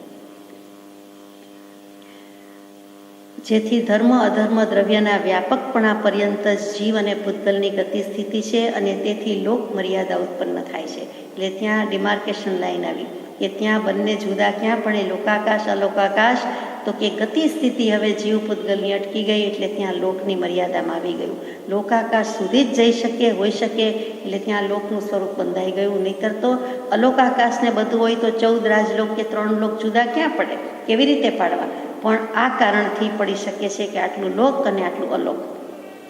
જેથી ધર્મ અધર્મ દ્રવ્યના વ્યાપકપણા પર્યંત જ જીવ અને પૂતગલની ગતિ સ્થિતિ છે, અને તેથી લોક મર્યાદા ઉત્પન્ન થાય છે. એટલે ત્યાં ડિમાર્કેશન લાઈન આવી કે ત્યાં બંને જુદા ક્યાં પડે, લોકાકાશ અલોકાકાશ. તો કે ગતિ સ્થિતિ હવે જીવ પૂતગલની અટકી ગઈ, એટલે ત્યાં લોકની મર્યાદામાં આવી ગયું. લોકાકાશ સુધી જ જઈ શકે, હોઈ શકે, એટલે ત્યાં લોકનું સ્વરૂપ બંધાઈ ગયું. નહીંતર તો અલોકાકાશને બધું હોય તો 14 રાજલોક કે 3 લોક જુદા ક્યાં પડે? કેવી રીતે પાડવા? પણ આ કારણથી પડી શકે છે કે આટલું લોક અને આટલું અલોક.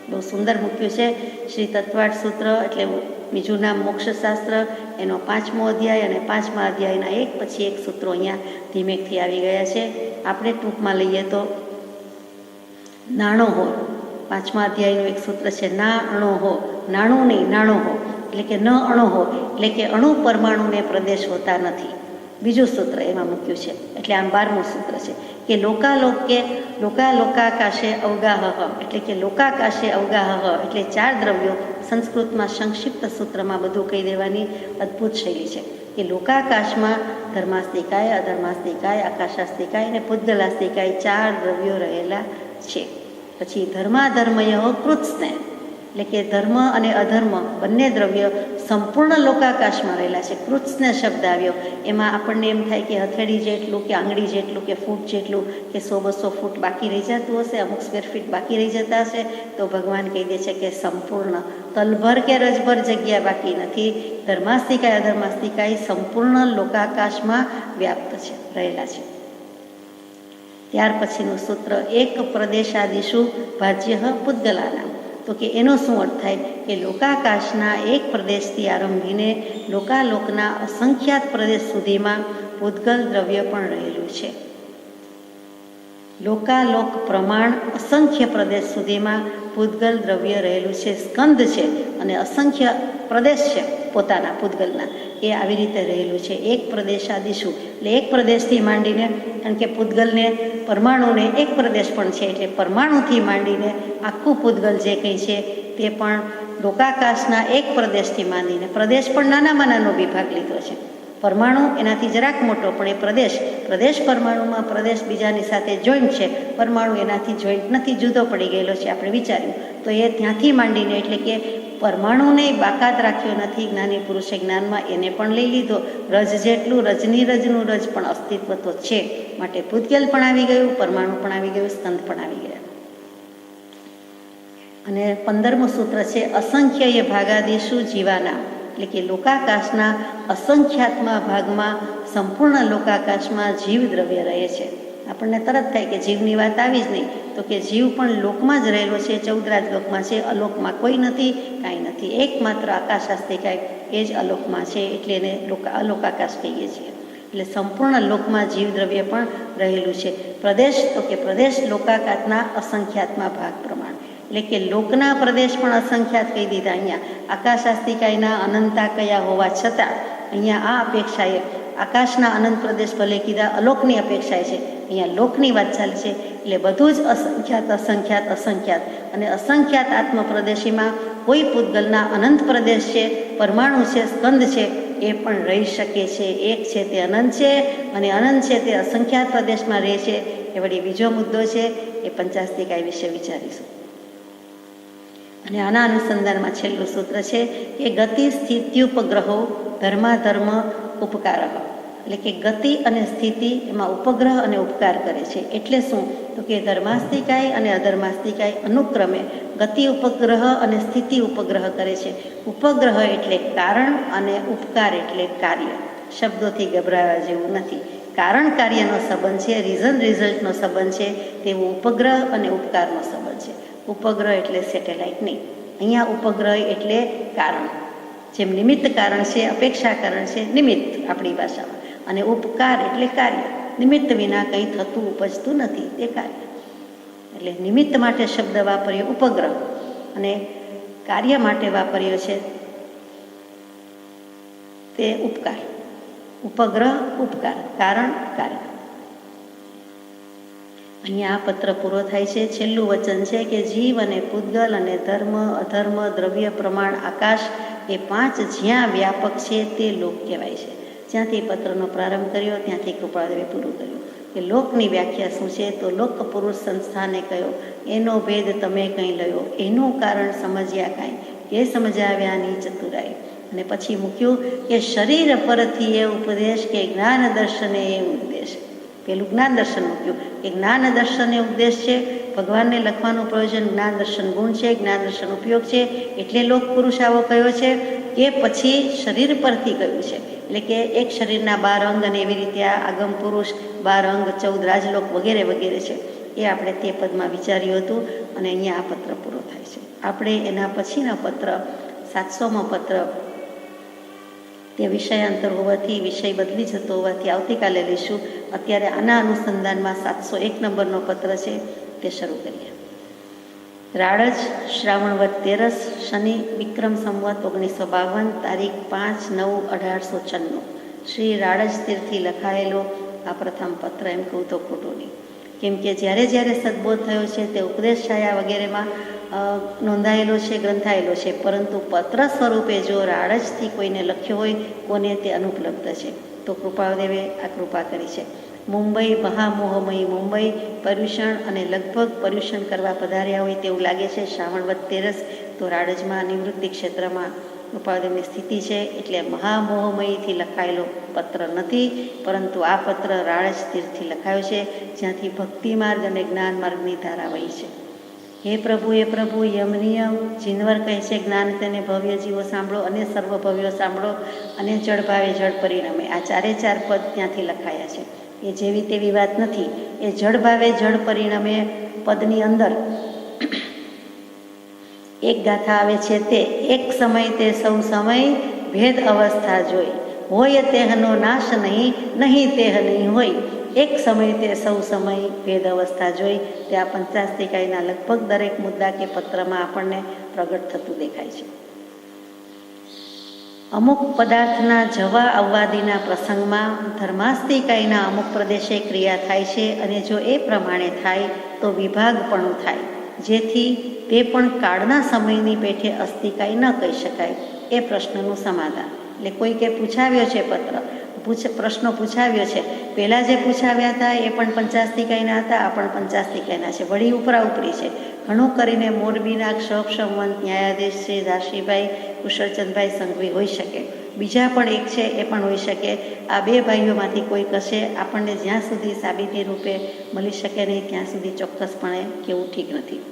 બહુ સુંદર મૂક્યું છે શ્રી તત્વાર્થ સૂત્ર, એટલે બીજું નામ મોક્ષશાસ્ત્ર, એનો 5મો અધ્યાય અને 5મા અધ્યાયના એક પછી એક સૂત્રો અહીંયા ધીમેકથી આવી ગયા છે. આપણે ટૂંકમાં લઈએ તો નાણો હો, 5મા અધ્યાયનું એક સૂત્ર છે, ના અણો હો, નાણું નહીં નાણો હો, એટલે કે ન અણો હો, એટલે કે અણુ પરમાણુને પ્રદેશ હોતા નથી. બીજું સૂત્ર એમાં મૂક્યું છે, એટલે આમ 12મું સૂત્ર છે કે લોકાલોક કે લોકાલોકાકાશે અવગાહ, એટલે કે લોકાકાશે અવગાહ, એટલે 4 દ્રવ્યો સંસ્કૃતમાં સંક્ષિપ્ત સૂત્રમાં બધું કહી દેવાની અદ્ભુત શૈલી છે કે લોકાકાશમાં ધર્માસ્તિકાય અધર્માસ્તિકાય આકાશાસ્તિકાય અને પૂતગલાસ્તિકાય 4 દ્રવ્યો રહેલા છે. પછી ધર્માધર્મય કૃત્સ્ને, એટલે કે ધર્મ અને અધર્મ બંને દ્રવ્ય સંપૂર્ણ લોકાકાશમાં રહેલા છે. કૃત્સ્ને શબ્દ આવ્યો, એમાં આપણને એમ થાય કે હથેળી જેટલું કે આંગળી જેટલું કે ફૂટ જેટલું કે 100-200 ફૂટ બાકી રહી જતું હશે, અમુક સ્ક્વેર ફીટ બાકી રહી જતા હશે, તો ભગવાન કહી દે છે કે સંપૂર્ણ, તલભર કે રજભર જગ્યા બાકી નથી. ધર્માસ્તિકાય અધર્માસ્તિકાય સંપૂર્ણ લોકાકાશમાં વ્યાપ્ત છે, રહેલા છે. ત્યાર પછીનું સૂત્ર એક પ્રદેશાદિશુ ભાજ્ય પૂતગલાના, તો કે એનો શું અર્થ થાય કે લોકાકાશના એક પ્રદેશથી આરંભીને લોકાલોકના અસંખ્યાત પ્રદેશ સુધીમાં પૂતગલ દ્રવ્ય પણ રહેલું છે. લોકાલોક પ્રમાણ અસંખ્ય પ્રદેશ સુધીમાં પૂતગલ દ્રવ્ય રહેલું છે, સ્કંદ છે અને અસંખ્ય પ્રદેશ છે પોતાના પૂતગલના, એ આવી રીતે રહેલું છે. એક પ્રદેશાદિશુ, એટલે એક પ્રદેશથી માંડીને, કારણ કે પૂતગલને પરમાણુને એક પ્રદેશ પણ છે, એટલે પરમાણુથી માંડીને આખું પૂતગલ જે કંઈ છે તે પણ લોકાકાશના એક પ્રદેશથી માંડીને, પ્રદેશ પણ નાનામાં નાનો વિભાગ લીધો છે, પરમાણુ એનાથી જરાક મોટો, પણ એ પ્રદેશ પરમાણુમાં પ્રદેશ બીજાની સાથે જોઈન્ટ છે, પરમાણુ એનાથી જોઈન્ટ નથી, જુદો પડી ગયેલો છે. આપણે વિચાર્યું તો એ ત્યાંથી માંડીને, એટલે કે પરમાણુને બાકાત રાખ્યો નથી જ્ઞાની પુરુષે જ્ઞાનમાં, એને પણ લઈ લીધો. રજ જેટલું રજની રજનું રજ પણ અસ્તિત્વ તો છે, માટે પૂતગલ પણ આવી ગયું, પરમાણુ પણ આવી ગયું, સ્કંદ પણ આવી ગયા. અને 15મું સૂત્ર છે અસંખ્ય એ ભાગાદિશુ જીવાના, એટલે કે લોકાકાશના અસંખ્યાત્મા ભાગમાં, સંપૂર્ણ લોકાકાશમાં જીવ દ્રવ્ય રહે છે. આપણને તરત થાય કે જીવની વાત આવી જ નહીં, તો કે જીવ પણ લોકમાં જ રહેલો છે, 14 લોકમાં છે, અલોકમાં કોઈ નથી, કાંઈ નથી. એકમાત્ર આકાશ આસ્તિકાય એ જ અલોકમાં છે, એટલે એને અલોકાકાશ કહીએ છીએ. એટલે સંપૂર્ણ લોકમાં જીવ દ્રવ્ય પણ રહેલું છે. પ્રદેશ, તો કે પ્રદેશ લોકાકાશના અસંખ્યાત્મા ભાગ પ્રમાણે, એટલે કે લોકના પ્રદેશ પણ અસંખ્યાત કહી દીધા. અહીંયા આકાશ આસ્તિકાયના અનંતા કયા હોવા છતાં અહીંયા આ અપેક્ષાએ આકાશના અનંત પ્રદેશ ભલે કીધા, અલોકની અપેક્ષાએ છે, અહીંયા લોકની વાત ચાલે છે. એટલે બધું જ અસંખ્યાત અસંખ્યાત અસંખ્યાત, અને અસંખ્યાત આત્મપ્રદેશીમાં કોઈ પૂતગલના અનંત પ્રદેશ છે, પરમાણુ છે, સ્કંદ છે, એ પણ રહી શકે છે. એક છે તે અનંત છે, અને અનંત છે તે અસંખ્યાત પ્રદેશમાં રહે છે. એ વળી બીજો મુદ્દો છે, એ પંચાસ્તિકાય વિશે વિચારીશું. અને આના અનુસંધાનમાં છેલ્લું સૂત્ર છે કે ગતિ સ્થિત્યુપગ્રહો ધર્માધર્મ ઉપકારક, એટલે કે ગતિ અને સ્થિતિ એમાં ઉપગ્રહ અને ઉપકાર કરે છે. એટલે શું? તો કે ધર્માસ્તિકાય અને અધર્માસ્તિકાય અનુક્રમે ગતિ ઉપગ્રહ અને સ્થિતિ ઉપગ્રહ કરે છે. ઉપગ્રહ એટલે કારણ અને ઉપકાર એટલે કાર્ય. શબ્દોથી ગભરાવા જેવું નથી. કારણ કાર્યનો સંબંધ છે, રીઝન રિઝલ્ટનો સંબંધ છે, તેવું ઉપગ્રહ અને ઉપકારનો સંબંધ છે. ઉપગ્રહ એટલે સેટેલાઇટ નહીં, અહીંયા ઉપગ્રહ એટલે કારણ. જેમ નિમિત્ત કારણ છે, અપેક્ષા કારણ છે, નિમિત્ત આપણી ભાષામાં, અને ઉપકાર એટલે કાર્ય. નિમિત્ત વિના કંઈ થતું ઉપજતું નથી, તે કાર્ય. એટલે નિમિત્ત માટે શબ્દ વાપર્યો ઉપગ્રહ, અને કાર્ય માટે વાપર્યો છે તે ઉપકાર. ઉપગ્રહ ઉપકાર, કારણ કાર્ય. અહીંયા આ પત્ર પૂરો થાય છે. છેલ્લું વચન છે કે જીવ અને પૂતગલ અને ધર્મ અધર્મ દ્રવ્ય પ્રમાણ આકાશ એ 5 જ્યાં વ્યાપક છે તે લોક કહેવાય છે. જ્યાંથી પત્રનો પ્રારંભ કર્યો ત્યાંથી કૃપાળદેવે પૂરું કર્યું કે લોકની વ્યાખ્યા શું છે. તો લોક પુરુષ સંસ્થાને કયો, એનો ભેદ તમે કંઈ લયો, એનું કારણ સમજ્યા કાંઈ, કે સમજાવ્યાની ચતુરાઈ. અને પછી મૂક્યું કે શરીર પરથી એ ઉપદેશ કે જ્ઞાન દર્શને એ ઉપદેશ. પેલું જ્ઞાન દર્શન મૂક્યું કે જ્ઞાન દર્શન એ ઉપદેશ છે. ભગવાનને લખવાનું પ્રયોજન જ્ઞાન દર્શન ગુણ છે, જ્ઞાન દર્શન ઉપયોગ છે, એટલે લોક પુરુષ આવો કયો છે. કે પછી શરીર પરથી કયું છે, એટલે કે એક શરીરના 12 અંગ, અને એવી રીતે આ આગમ પુરુષ 12 અંગ 14 રાજલોક વગેરે વગેરે છે. એ આપણે તે પદમાં વિચાર્યું હતું, અને અહીંયા આ પત્ર પૂરો થાય છે. આપણે એના પછીના પત્ર 700મો પત્ર, તે વિષયાંતર હોવાથી વિષય બદલી જતો હોવાથી આવતીકાલે લઈશું. અત્યારે આના અનુસંધાનમાં 701 નંબરનો પત્ર છે, તે શરૂ કરીએ. રાળજ શ્રાવણવદ 13, શનિ વિક્રમ સંવત 1952, તારીખ 5/9/1896. શ્રી રાળજ તીર્થથી લખાયેલો આ પ્રથમ પત્ર. એમ કહું તો ખોટું નહીં, કેમ કે જ્યારે જ્યારે સદબોધ થયો છે તે ઉપદેશ છાયા વગેરેમાં નોંધાયેલો છે, ગ્રંથાયેલો છે, પરંતુ પત્ર સ્વરૂપે જો રાળજથી કોઈને લખ્યો હોય, કોને તે અનુપલબ્ધ છે, તો કૃપાળદેવે આ કૃપા કરી છે. મુંબઈ મહામોહમયી મુંબઈ પર્યુષણ, અને લગભગ પર્યુષણ કરવા પધાર્યા હોય તેવું લાગે છે. શ્રાવણવદ 13, તો રાળજમાં નિવૃત્તિ ક્ષેત્રમાં કૃપાળદેવની સ્થિતિ છે, એટલે મહામોહમયીથી લખાયેલો પત્ર નથી, પરંતુ આ પત્ર રાળજ તીર્થથી લખાયો છે, જ્યાંથી ભક્તિ માર્ગ અને જ્ઞાન માર્ગની ધારા વહી છે. હે પ્રભુ યમ નિયમ જીનવર કહે છે જ્ઞાન તેને ભવ્ય જીવો સાંભળો, અને સર્વ ભવ્યો સાંભળો, અને જળ ભાવે જળ પરિણમે. આ 4 પદ ત્યાંથી લખાયા છે. એ જેવી તેવી વાત નથી. એ જળ ભાવે જળ પરિણમે પદની અંદર એક ગાથા આવે છે, તે એક સમય તે સૌ સમય ભેદ અવસ્થા જોઈ, હોય તેહનો નાશ નહીં, નહીં તેહ નહીં હોય. એક સમય તે સૌ સમય ભેદ અવસ્થા જોઈ. તે આ પંચાસ્તિકાયના લગભગ દરેક મુદ્દા કે પત્રમાં આપણને પ્રગટ થતું દેખાય છે. અમુક પદાર્થના જવા આવવાદીના પ્રસંગમાં ધર્માસ્તિકાયના અમુક પ્રદેશે ક્રિયા થાય છે, અને જો એ પ્રમાણે થાય તો વિભાગપણું થાય, જેથી તે પણ કાળના સમયની પેઠે અસ્તિકાય ન કહી શકાય. એ પ્રશ્નનું સમાધાન. એટલે કોઈકે પૂછાવ્યો છે પત્ર, પ્રશ્નો પૂછાવ્યો છે. પહેલાં જે પૂછાવ્યા હતા એ પણ 50 ટીકાઈના હતા, આ પણ 50 ટીકાઈના છે. વળી ઉપરી છે. ઘણું કરીને મોરબીના ક્ષમવંત ન્યાયાધીશ શ્રી દાશીભાઈ કુશળચંદભાઈ સંઘવી હોઈ શકે. બીજા પણ એક છે એ પણ હોઈ શકે. આ બે ભાઈઓમાંથી કોઈક હશે. આપણને જ્યાં સુધી સાબિતી રૂપે મળી શકે નહીં ત્યાં સુધી ચોક્કસપણે કહેવું ઠીક નથી.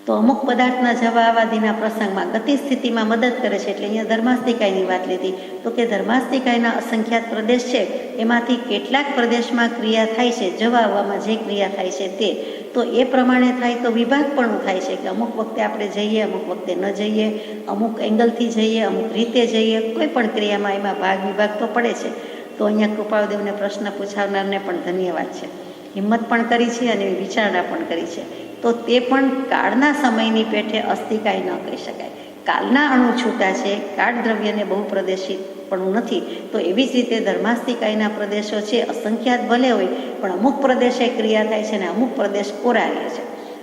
તો અમુક પદાર્થના જવાવાદીના પ્રસંગમાં ગતિ સ્થિતિમાં મદદ કરે છે. એટલે અહીંયા ધર્માસ્તિકાયની વાત લીધી. તો કે ધર્માસ્તિકાયના અસંખ્યાત પ્રદેશ છે, એમાંથી કેટલાક પ્રદેશમાં ક્રિયા થાય છે, જવાવામાં જે ક્રિયા થાય છે તે. તો એ પ્રમાણે થાય તો વિભાગ પણ થાય છે કે અમુક વખતે આપણે જઈએ, અમુક વખતે ન જઈએ, અમુક એંગલથી જઈએ, અમુક રીતે જઈએ, કોઈ પણ ક્રિયામાં એમાં ભાગ વિભાગ તો પડે છે. તો અહીંયા કૃપાળુદેવને પ્રશ્ન પૂછાવનારને પણ ધન્યવાદ છે. હિંમત પણ કરી છે અને વિચારણા પણ કરી છે. તો તે પણ કાળના સમયની પેઠે અસ્થિકાય ન કહી શકાય. કાળના અણુ છૂટા છે, કાળ દ્રવ્યને બહુ પ્રદેશિત પણ નથી. તો એવી જ રીતે ધર્માસ્તિકાયના પ્રદેશો છે, અસંખ્યાત ભલે હોય પણ અમુક પ્રદેશે ક્રિયા થાય છે અને અમુક પ્રદેશ કોરા રહે છે.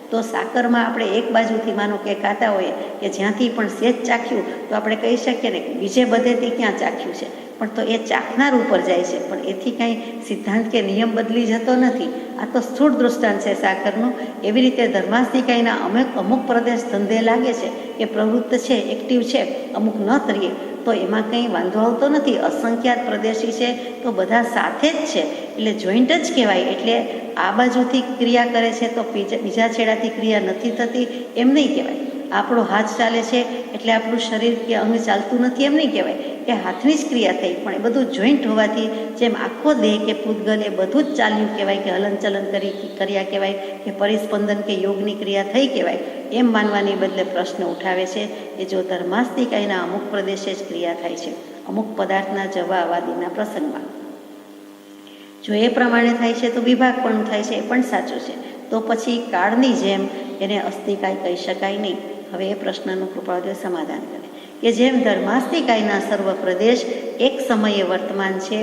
તો સાકરમાં આપણે એક બાજુથી માનો કે ખાતા હોઈએ કે જ્યાંથી પણ સેજ ચાખ્યું તો આપણે કહી શકીએ ને કે બીજે બધેથી ક્યાં ચાખ્યું છે, પણ તો એ ચાખનાર ઉપર જાય છે, પણ એથી કાંઈ સિદ્ધાંત કે નિયમ બદલી જતો નથી. આ તો સ્થૂળ દૃષ્ટાંત છે સાકરનું. એવી રીતે ધર્માસ્તિકાયના અમુક પ્રદેશ ધંધે લાગે છે, એ પ્રવૃત્ત છે, એક્ટિવ છે, અમુક ન તરીએ તો એમાં કંઈ વાંધો આવતો નથી. અસંખ્યાત પ્રદેશી છે તો બધા સાથે જ છે, એટલે જોઈન્ટ જ કહેવાય. એટલે આ બાજુથી ક્રિયા કરે છે તો બીજા છેડાથી ક્રિયા નથી થતી એમ નહીં કહેવાય. આપણો હાથ ચાલે છે એટલે આપણું શરીર કે અંગ ચાલતું નથી એમ નહીં કહેવાય. એ હાથની જ ક્રિયા થઈ, પણ એ બધું જોઈન્ટ હોવાથી જેમ આખો દેહ કે પૂતગલ એ બધું જ ચાલ્યું કહેવાય, કે હલનચલન કર્યા કહેવાય, કે પરિસ્પંદન કે યોગની ક્રિયા થઈ કહેવાય. એમ માનવાની બદલે પ્રશ્ન ઉઠાવે છે કે જો ધર્માસ્તિકાયના અમુક પ્રદેશે જ ક્રિયા થાય છે અમુક પદાર્થના જવાવાદીના પ્રસંગમાં, જો એ પ્રમાણે થાય છે તો વિભાગ પણ થાય છે, એ પણ સાચું છે. તો પછી કાળની જેમ એને અસ્થિકાય કહી શકાય નહીં. હવે એ પ્રશ્નનું કૃપાળુદેવ સમાધાન કરે કે જેમ ધર્માસ્તિકાયના સર્વ પ્રદેશ એક સમયે વર્તમાન છે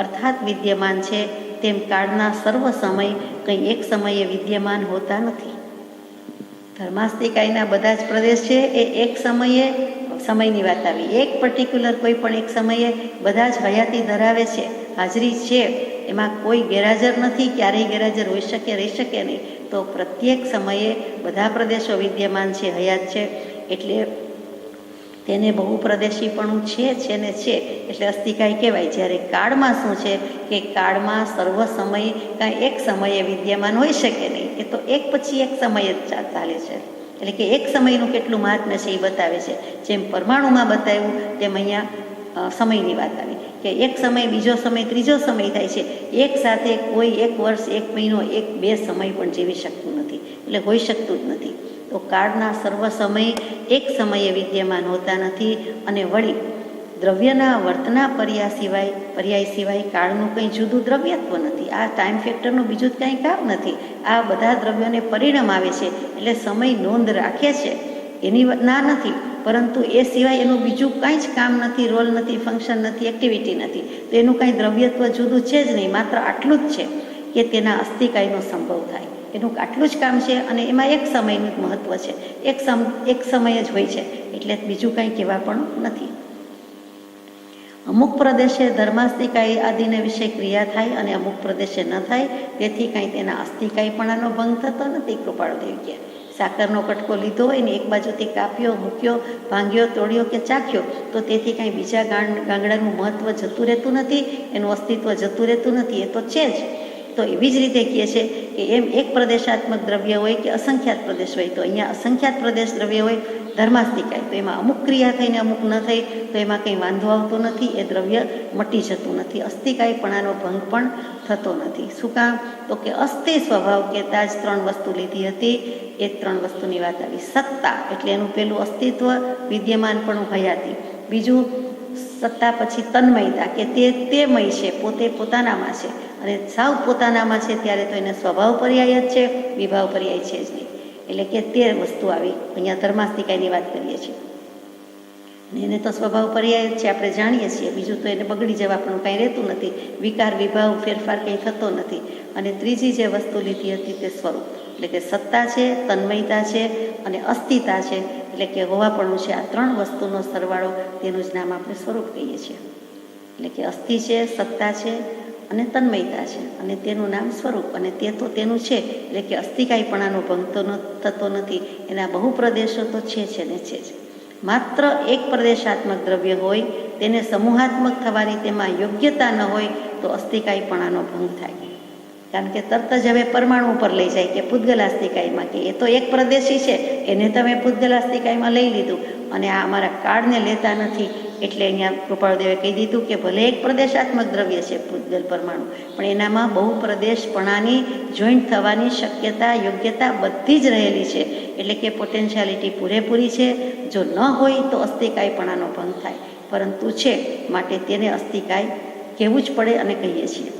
અર્થાત વિદ્યમાન છે, તેમ કાળના સર્વ સમય કંઈ એક સમયે વિદ્યમાન હોતા નથી. ધર્માસ્તિકાયના બધા જ પ્રદેશ છે એ એક સમયે, સમયની વાત આવી, એક પર્ટિક્યુલર કોઈ પણ એક સમયે બધા જ હયાતી ધરાવે છે, હાજરી છે, એમાં કોઈ ગેરહાજર નથી, ક્યારેય ગેરહાજર હોઈ શકે, રહી શકે નહીં. તો પ્રત્યેક સમયે બધા પ્રદેશો વિદ્યમાન છે, હયાત છે, એટલે તેને બહુ પ્રદેશીપણું છે ને છે, એટલે અસ્થિકાય કહેવાય. જ્યારે કાળમાં શું છે કે કાળમાં સર્વ સમય કાંઈ એક સમયે વિદ્યમાન હોઈ શકે નહીં, એ તો એક પછી એક સમય જ ચાલે છે. એટલે કે એક સમયનું કેટલું મહાત્મ્ય છે એ બતાવે છે. જેમ પરમાણુમાં બતાવ્યું તેમ અહીંયા સમયની વાત આવી કે એક સમય, બીજો સમય, ત્રીજો સમય થાય છે. એક સાથે કોઈ એક વર્ષ, એક મહિનો, એક બે સમય પણ જીવી શકતું નથી, એટલે હોઈ શકતું જ નથી. તો કાળના સર્વ સમય એક સમયે વિદ્યમાન હોતા નથી. અને વળી દ્રવ્યના વર્તના પર્યાય સિવાય કાળનું કંઈ જુદું દ્રવ્યત્વ નથી. આ ટાઈમ ફેક્ટરનું બીજું જ કાંઈ કામ નથી. આ બધા દ્રવ્યોને પરિણામ આવે છે, એટલે સમય નોંધ રાખે છે એની ના નથી, પરંતુ એ સિવાય એનું બીજું કાંઈ જ કામ નથી, રોલ નથી, ફંક્શન નથી, એક્ટિવિટી નથી. તો એનું કાંઈ દ્રવ્યત્વ જુદું છે જ નહીં. માત્ર આટલું જ છે કે તેના અસ્થિકાયનો સંભવ થાય, એનું આટલું જ કામ છે. અને એમાં એક સમયનું જ મહત્ત્વ છે, એક સમય જ હોય છે, એટલે બીજું કાંઈ કહેવા પણ નથી. અમુક પ્રદેશે ધર્માસ્તિકાય આદિને વિશે ક્રિયા થાય અને અમુક પ્રદેશે ન થાય, તેથી કાંઈ તેના અસ્થિકાયપણાનો ભંગ થતો નથી. કૃપાળુદેવ કહે સાકરનો કટકો લીધો હોય ને એક બાજુથી કાપ્યો, મૂક્યો, ભાંગ્યો, તોડ્યો કે ચાખ્યો, તો તેથી કાંઈ બીજા ગાંગડાનું મહત્ત્વ જતું રહેતું નથી, એનું અસ્તિત્વ જતું રહેતું નથી, એ તો છે જ. તો એવી જ રીતે કહે છે કે એમ એક પ્રદેશાત્મક દ્રવ્ય હોય કે અસંખ્યાત પ્રદેશ હોય, તો અહીંયા અસંખ્યાત પ્રદેશ દ્રવ્ય હોય ધર્માસ્તિકાય, તો એમાં અમુક ક્રિયા થઈને અમુક ન થઈ તો એમાં કંઈ વાંધો આવતો નથી, એ દ્રવ્ય મટી જતું નથી, અસ્થિકાયપણાનો ભંગ પણ થતો નથી. શું કામ? તો કે અસ્થિ સ્વભાવ કહેતા જ 3 વસ્તુ લીધી હતી, એ 3 વસ્તુની વાત આવી. સત્તા એટલે એનું પેલું અસ્તિત્વ, વિદ્યમાનપણું, હયાતી. બીજું સત્તા પછી તન્મયતા કે તેમય છે, પોતે પોતાનામાં છે, અને સાવ પોતાનામાં છે ત્યારે તો એને સ્વભાવ પર્યાય જ છે, વિભાવ પર્યાય છે જ નહીં. એટલે કે 13 વસ્તુ આવી. અહીંયા ધર્માસ્તિકાયની વાત કરીએ છીએ અને એને તો સ્વભાવ પર્યાય જ છે, આપણે જાણીએ છીએ. બીજું તો એને બગડી જવા પણ કાંઈ રહેતું નથી, વિકાર વિભાવ ફેરફાર કંઈ થતો નથી. અને ત્રીજી જે વસ્તુ લીધી હતી તે સ્વરૂપ, એટલે કે સત્તા છે, તન્મયતા છે અને અસ્થિતા છે, એટલે કે હોવાપણું છે. આ 3 વસ્તુનો સરવાળો, તેનું જ નામ આપણે સ્વરૂપ કહીએ છીએ. એટલે કે અસ્થિ છે, સત્તા છે અને તન્મયતા છે, અને તેનું નામ સ્વરૂપ, અને તે તો તેનું છે. એટલે કે અસ્થિકાયપણાનો ભંગ તો થતો નથી. એના બહુ પ્રદેશો તો છે ને છે જ. માત્ર એક પ્રદેશાત્મક દ્રવ્ય હોય, તેને સમૂહાત્મક થવાની તેમાં યોગ્યતા ન હોય તો અસ્થિકાયપણાનો ભંગ થાય. કારણ કે તરત જ હવે પરમાણુ ઉપર લઈ જાય કે પૂતગલાસ્થિકાયમાં, કે એ તો એક પ્રદેશી છે, એને તમે પૂતગલાસ્થિકાયમાં લઈ લીધું અને આ અમારા કાળને લેતા નથી. એટલે અહીંયા કૃપાળુદેવે કહી દીધું કે ભલે એક પ્રદેશાત્મક દ્રવ્ય છે પૂતગલ પરમાણુ, પણ એનામાં બહુ પ્રદેશપણાની જોઈન્ટ થવાની શક્યતા, યોગ્યતા બધી જ રહેલી છે. એટલે કે પોટેન્શિયાલિટી પૂરેપૂરી છે. જો ન હોય તો અસ્થિકાયપણાનો ભંગ થાય, પરંતુ છે માટે તેને અસ્થિકાય કહેવું જ પડે અને કહીએ છીએ.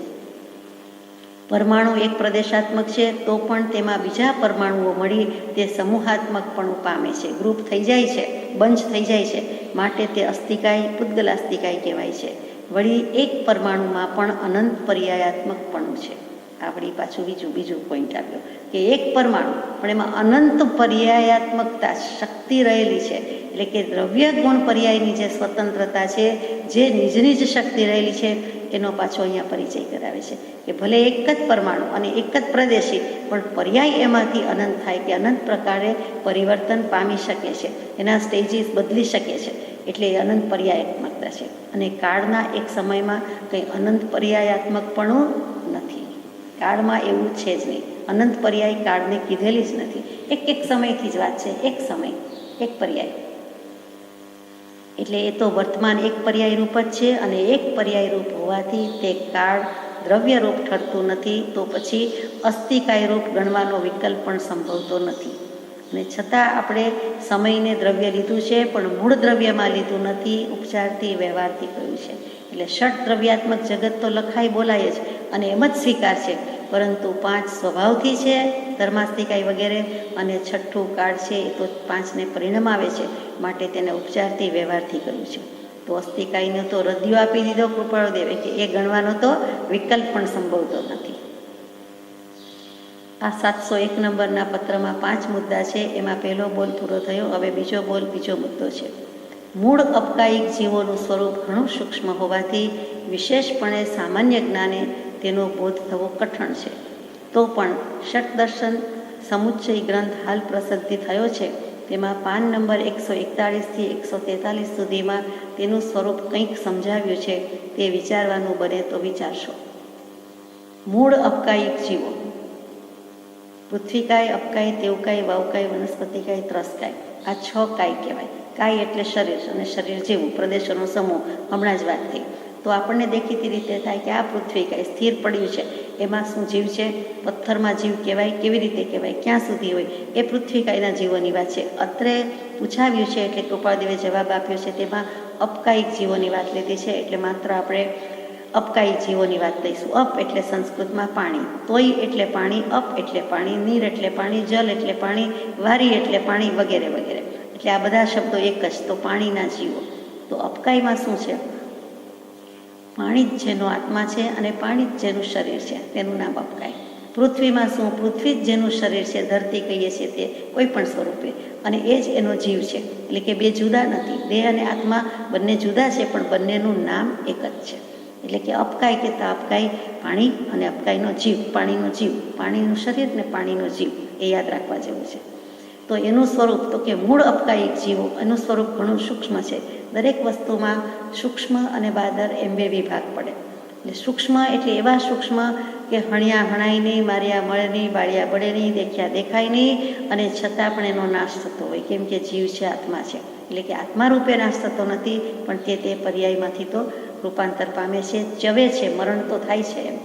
પરમાણુ એક પ્રદેશાત્મક છે તો પણ તેમાં બીજા પરમાણુઓ મળી તે સમૂહાત્મકપણું પામે છે, ગ્રુપ થઈ જાય છે, બંચ થઈ જાય છે, માટે તે અસ્થિકાય, પૂતગલાસ્થિકાય કહેવાય છે. વળી એક પરમાણુમાં પણ અનંત પર્યાયાત્મકપણું છે. આ વળી પાછું બીજું પોઈન્ટ આવ્યો કે એક પરમાણુ પણ એમાં અનંત પર્યાયાત્મકતા શક્તિ રહેલી છે. એટલે કે દ્રવ્ય ગુણ પર્યાયની જે સ્વતંત્રતા છે, જે નિજ શક્તિ રહેલી છે, એનો પાછો અહીંયા પરિચય કરાવે છે કે ભલે એક જ પરમાણુ અને એક જ પ્રદેશી, પણ પર્યાય એમાંથી અનંત થાય કે અનંત પ્રકારે પરિવર્તન પામી શકે છે, એના સ્ટેજીસ બદલી શકે છે. એટલે એ અનંત પર્યાયાત્મકતા છે. અને કાળના એક સમયમાં કંઈ અનંત પર્યાયાત્મકપણું નથી. કાળમાં એવું છે જ નહીં. અનંત પર્યાય કાળને કીધેલી જ નથી. એક સમયથી જ વાત છે. એક સમય, એક પર્યાય. એટલે એ તો વર્તમાન એક પર્યાય રૂપ જ છે, અને એક પર્યાય રૂપ હોવાથી તે કાળ દ્રવ્ય રૂપ ઠરતું નથી. તો પછી અસ્થિકાય રૂપ ગણવાનો વિકલ્પ પણ સંભવતો નથી. અને છતાં આપણે સમયને દ્રવ્ય લીધું છે, પણ મૂળ દ્રવ્યમાં લીધું નથી, ઉપચારથી, વ્યવહારથી કહ્યું છે. એટલે ષટ દ્રવ્યાત્મક જગત તો લખાય બોલાય જ અને એમ જ સ્વીકાર છે, પરંતુ 5 સ્વભાવથી છે, ધર્માસ્થિકાય વગેરે, અને છઠ્ઠું કાળ છે એ તો 5ને પરિણામ આવે છે, માટે તેને ઉપચારથી, વ્યવહારથી કહ્યું છે. તો અસ્થિકાયને તો રદિયો આપી દીધો કૃપાળુદેવે કે એ ગણવાનો તો વિકલ્પ પણ સંભવતો નથી. આ 701 નંબરના પત્રમાં 5 મુદ્દા છે. એમાં પહેલો બોલ પૂરો થયો. હવે બીજો મુદ્દો છે. મૂળ અપકાયિક જીવોનું સ્વરૂપ ઘણું સૂક્ષ્મ હોવાથી વિશેષપણે સામાન્ય જ્ઞાને તેનો બોધ થવો કઠણ છે. તો પણ ષટદર્શન સમુચ્ચય ગ્રંથ હાલ પ્રસિદ્ધિ થયો છે, તેમાં પાન નંબર 141થી 143 સુધીમાં તેનું સ્વરૂપ કંઈક સમજાવ્યું છે. તે વિચારવાનું બને તો વિચારશો. મૂળ અપકાયિક જીવો: પૃથ્વીકાય, અપકાય, તેવકાય, વાવકાય, વનસ્પતિકાય, ત્રસકાય. આ 6 કાય કહેવાય. કાય એટલે શરીર, અને શરીર જેવું પ્રદેશોનો સમૂહ. હમણાં જ વાત થઈ તો આપણને દેખીતી રીતે થાય કે આ પૃથ્વીકાય સ્થિર પડ્યું છે, એમાં શું જીવ છે? પથ્થરમાં જીવ કહેવાય? કેવી રીતે કહેવાય? ક્યાં સુધી હોય? એ પૃથ્વીકાયના જીવોની વાત છે. અત્રે પૂછાવ્યું છે એટલે કૃપાળુદેવે જવાબ આપ્યો છે, તેમાં અપકાયિક જીવોની વાત લીધી છે. એટલે માત્ર આપણે અપકાયિક જીવોની વાત લઈશું. અપ એટલે સંસ્કૃતમાં પાણી, તોય એટલે પાણી, અપ એટલે પાણી, નીર એટલે પાણી, જલ એટલે પાણી, વારી એટલે પાણી, વગેરે વગેરે. એટલે આ બધા શબ્દો એક જ, તો પાણીના જીવો. તો અપકાયમાં શું છે? પાણી જ જેનો આત્મા છે અને પાણી જ જેનું શરીર છે, તેનું નામ અપકાય. પૃથ્વીમાં શું? પૃથ્વી જ જેનું શરીર છે, ધરતી કહીએ છીએ તે, કોઈ પણ સ્વરૂપે, અને એ જ એનો જીવ છે. એટલે કે બે જુદા નથી. દેહ અને આત્મા બંને જુદા છે, પણ બંનેનું નામ એક જ છે. એટલે કે અપકાય કહેતા અપકાય પાણી, અને અપકાયનો જીવ પાણીનો જીવ, પાણીનું શરીર ને પાણીનો જીવ, એ યાદ રાખવા જેવું છે. તો એનું સ્વરૂપ તો કે મૂળ અપકાયિક જીવો, એનું સ્વરૂપ ઘણું સૂક્ષ્મ છે. દરેક વસ્તુમાં સૂક્ષ્મ અને બાદર એમ 2 વિભાગ પડે. એટલે સૂક્ષ્મ એટલે એવા સૂક્ષ્મ કે હણ્યા હણાય નહીં, માર્યા મળે નહીં, બાળ્યા બળે નહીં, દેખ્યા દેખાય નહીં, અને છતાં પણ એનો નાશ થતો હોય, કેમ કે જીવ છે, આત્મા છે. એટલે કે આત્મા રૂપે નાશ થતો નથી, પણ તે પર્યાયમાંથી તો રૂપાંતર પામે છે, ચવે છે, મરણ તો થાય છે, એમ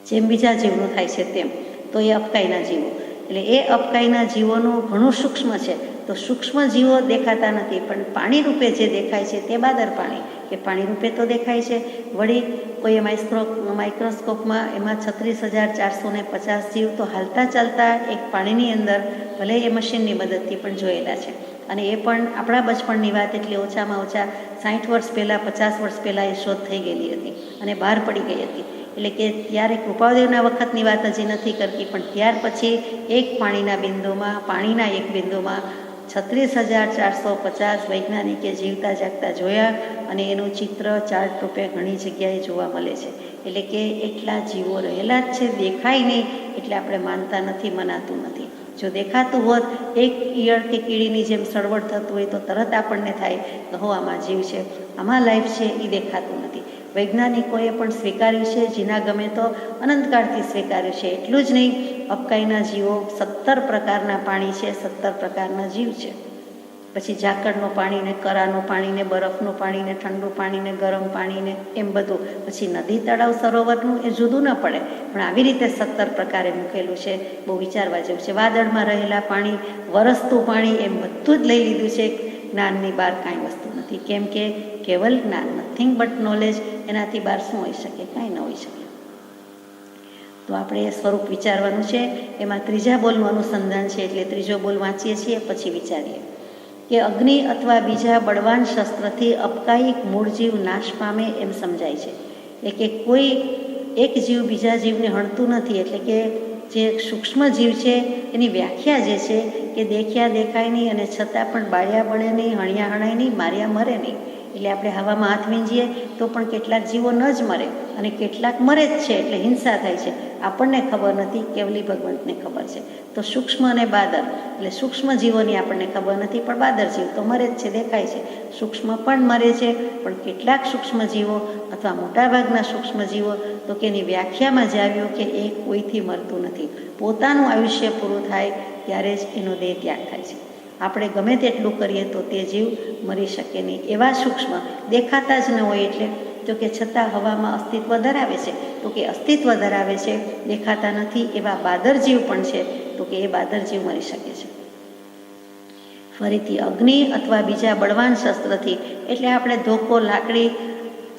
જેમ બીજા જીવનું થાય છે તેમ. તો એ અપકાયના જીવો. એટલે એ અપકાયના જીવોનું ઘણું સૂક્ષ્મ છે. તો સૂક્ષ્મ જીવો દેખાતા નથી, પણ પાણી રૂપે જે દેખાય છે તે બાદર પાણી, કે પાણી રૂપે તો દેખાય છે. વળી કોઈ માઇક્રોસ્કોપમાં એમાં 36,450 જીવ તો હાલતા ચાલતા એક પાણીની અંદર, ભલે એ મશીનની મદદથી પણ જોયેલા છે. અને એ પણ આપણા બચપણની વાત, એટલે ઓછામાં ઓછા 60 વર્ષ પહેલાં, 50 વર્ષ પહેલાં એ શોધ થઈ ગયેલી હતી અને બહાર પડી ગઈ હતી. એટલે કે ત્યારે કૃપાળુદેવના વખતની વાત હજી નથી કરતી, પણ ત્યાર પછી એક પાણીના એક બિંદુમાં 36,450 વૈજ્ઞાનિકે જીવતા જાગતા જોયા અને એનું ચિત્ર ચાર્ટ રૂપે ઘણી જગ્યાએ જોવા મળે છે. એટલે કે એટલા જીવો રહેલા જ છે, દેખાય નહીં એટલે આપણે માનતા નથી, મનાતું નથી. જો દેખાતું હોત, એક ઈયળ કે કીડીની જેમ સળવળ થતું હોય તો તરત આપણને થાય કે હો આમાં જીવ છે, આમાં લાઈફ છે, એ દેખાતું નથી. વૈજ્ઞાનિકોએ પણ સ્વીકાર્યું છે, જીના ગમે તો અનંતકાળથી સ્વીકાર્યું છે. એટલું જ નહીં, અપકાઈના જીવો 17 પ્રકારના પાણી છે, 17 પ્રકારના જીવ છે. પછી ઝાકળનું પાણી ને કરાનું પાણી ને બરફનું પાણી ને ઠંડુ પાણી ને ગરમ પાણી ને એમ બધું. પછી નદી, તળાવ, સરોવરનું એ જુદું ન પડે, પણ આવી રીતે 17 પ્રકારે મૂકેલું છે. બહુ વિચારવા જેવું છે. વાદળમાં રહેલા પાણી, વરસતું પાણી, એમ બધું જ લઈ લીધું છે. જ્ઞાનની બહાર કાંઈ વસ્તુ નથી, કેમ કે કેવલ જ્ઞાન, નથિંગ બટ નોલેજ, એનાથી બહાર શું હોઈ શકે? કાંઈ ન હોઈ શકે. તો આપણે એ સ્વરૂપ વિચારવાનું છે. એમાં ત્રીજા બોલનું અનુસંધાન છે, એટલે ત્રીજો બોલ વાંચીએ છીએ, પછી વિચારીએ કે અગ્નિ અથવા બીજા બળવાન શસ્ત્રથી અપકાયિક મૂળ જીવ નાશ પામે એમ સમજાય છે. એટલે કે કોઈ એક જીવ બીજા જીવને હણતું નથી. એટલે કે જે સૂક્ષ્મ જીવ છે એની વ્યાખ્યા જે છે કે દેખ્યા દેખાય નહીં અને છતાં પણ બાળ્યા બળે નહીં, હણ્યા હણાય નહીં, માર્યા મરે નહીં. એટલે આપણે હવામાં હાથ વીંજીએ તો પણ કેટલાક જીવો ન જ મરે અને કેટલાક મરે જ છે, એટલે હિંસા થાય છે. આપણને ખબર નથી, કેવલી ભગવંતને ખબર છે. તો સૂક્ષ્મ અને બાદર, એટલે સૂક્ષ્મ જીવોની આપણને ખબર નથી, પણ બાદર જીવ તો મરે જ છે, દેખાય છે. સૂક્ષ્મ પણ મરે છે, પણ કેટલાક સૂક્ષ્મ જીવો અથવા મોટાભાગના સૂક્ષ્મ જીવો તો કે એની વ્યાખ્યામાં જ આવ્યું કે એ કોઈથી મરતું નથી. પોતાનું આયુષ્ય પૂરું થાય ત્યારે જ એનો દેહ ત્યાગ થાય છે. આપણે ગમે તેટલું કરીએ તો તે જીવ મરી શકે નહીં. એવા સૂક્ષ્મ દેખાતા જ ન હોય, એટલે તો કે છતાં હવામાં અસ્તિત્વ ધરાવે છે. તો કે અસ્તિત્વ ધરાવે છે, દેખાતા નથી. એવા બાદર જીવ પણ છે, તો કે એ બાદર જીવ મરી શકે છે. ફરીથી અગ્નિ અથવા બીજા બળવાન શસ્ત્રથી, એટલે આપણે ધોકો, લાકડી,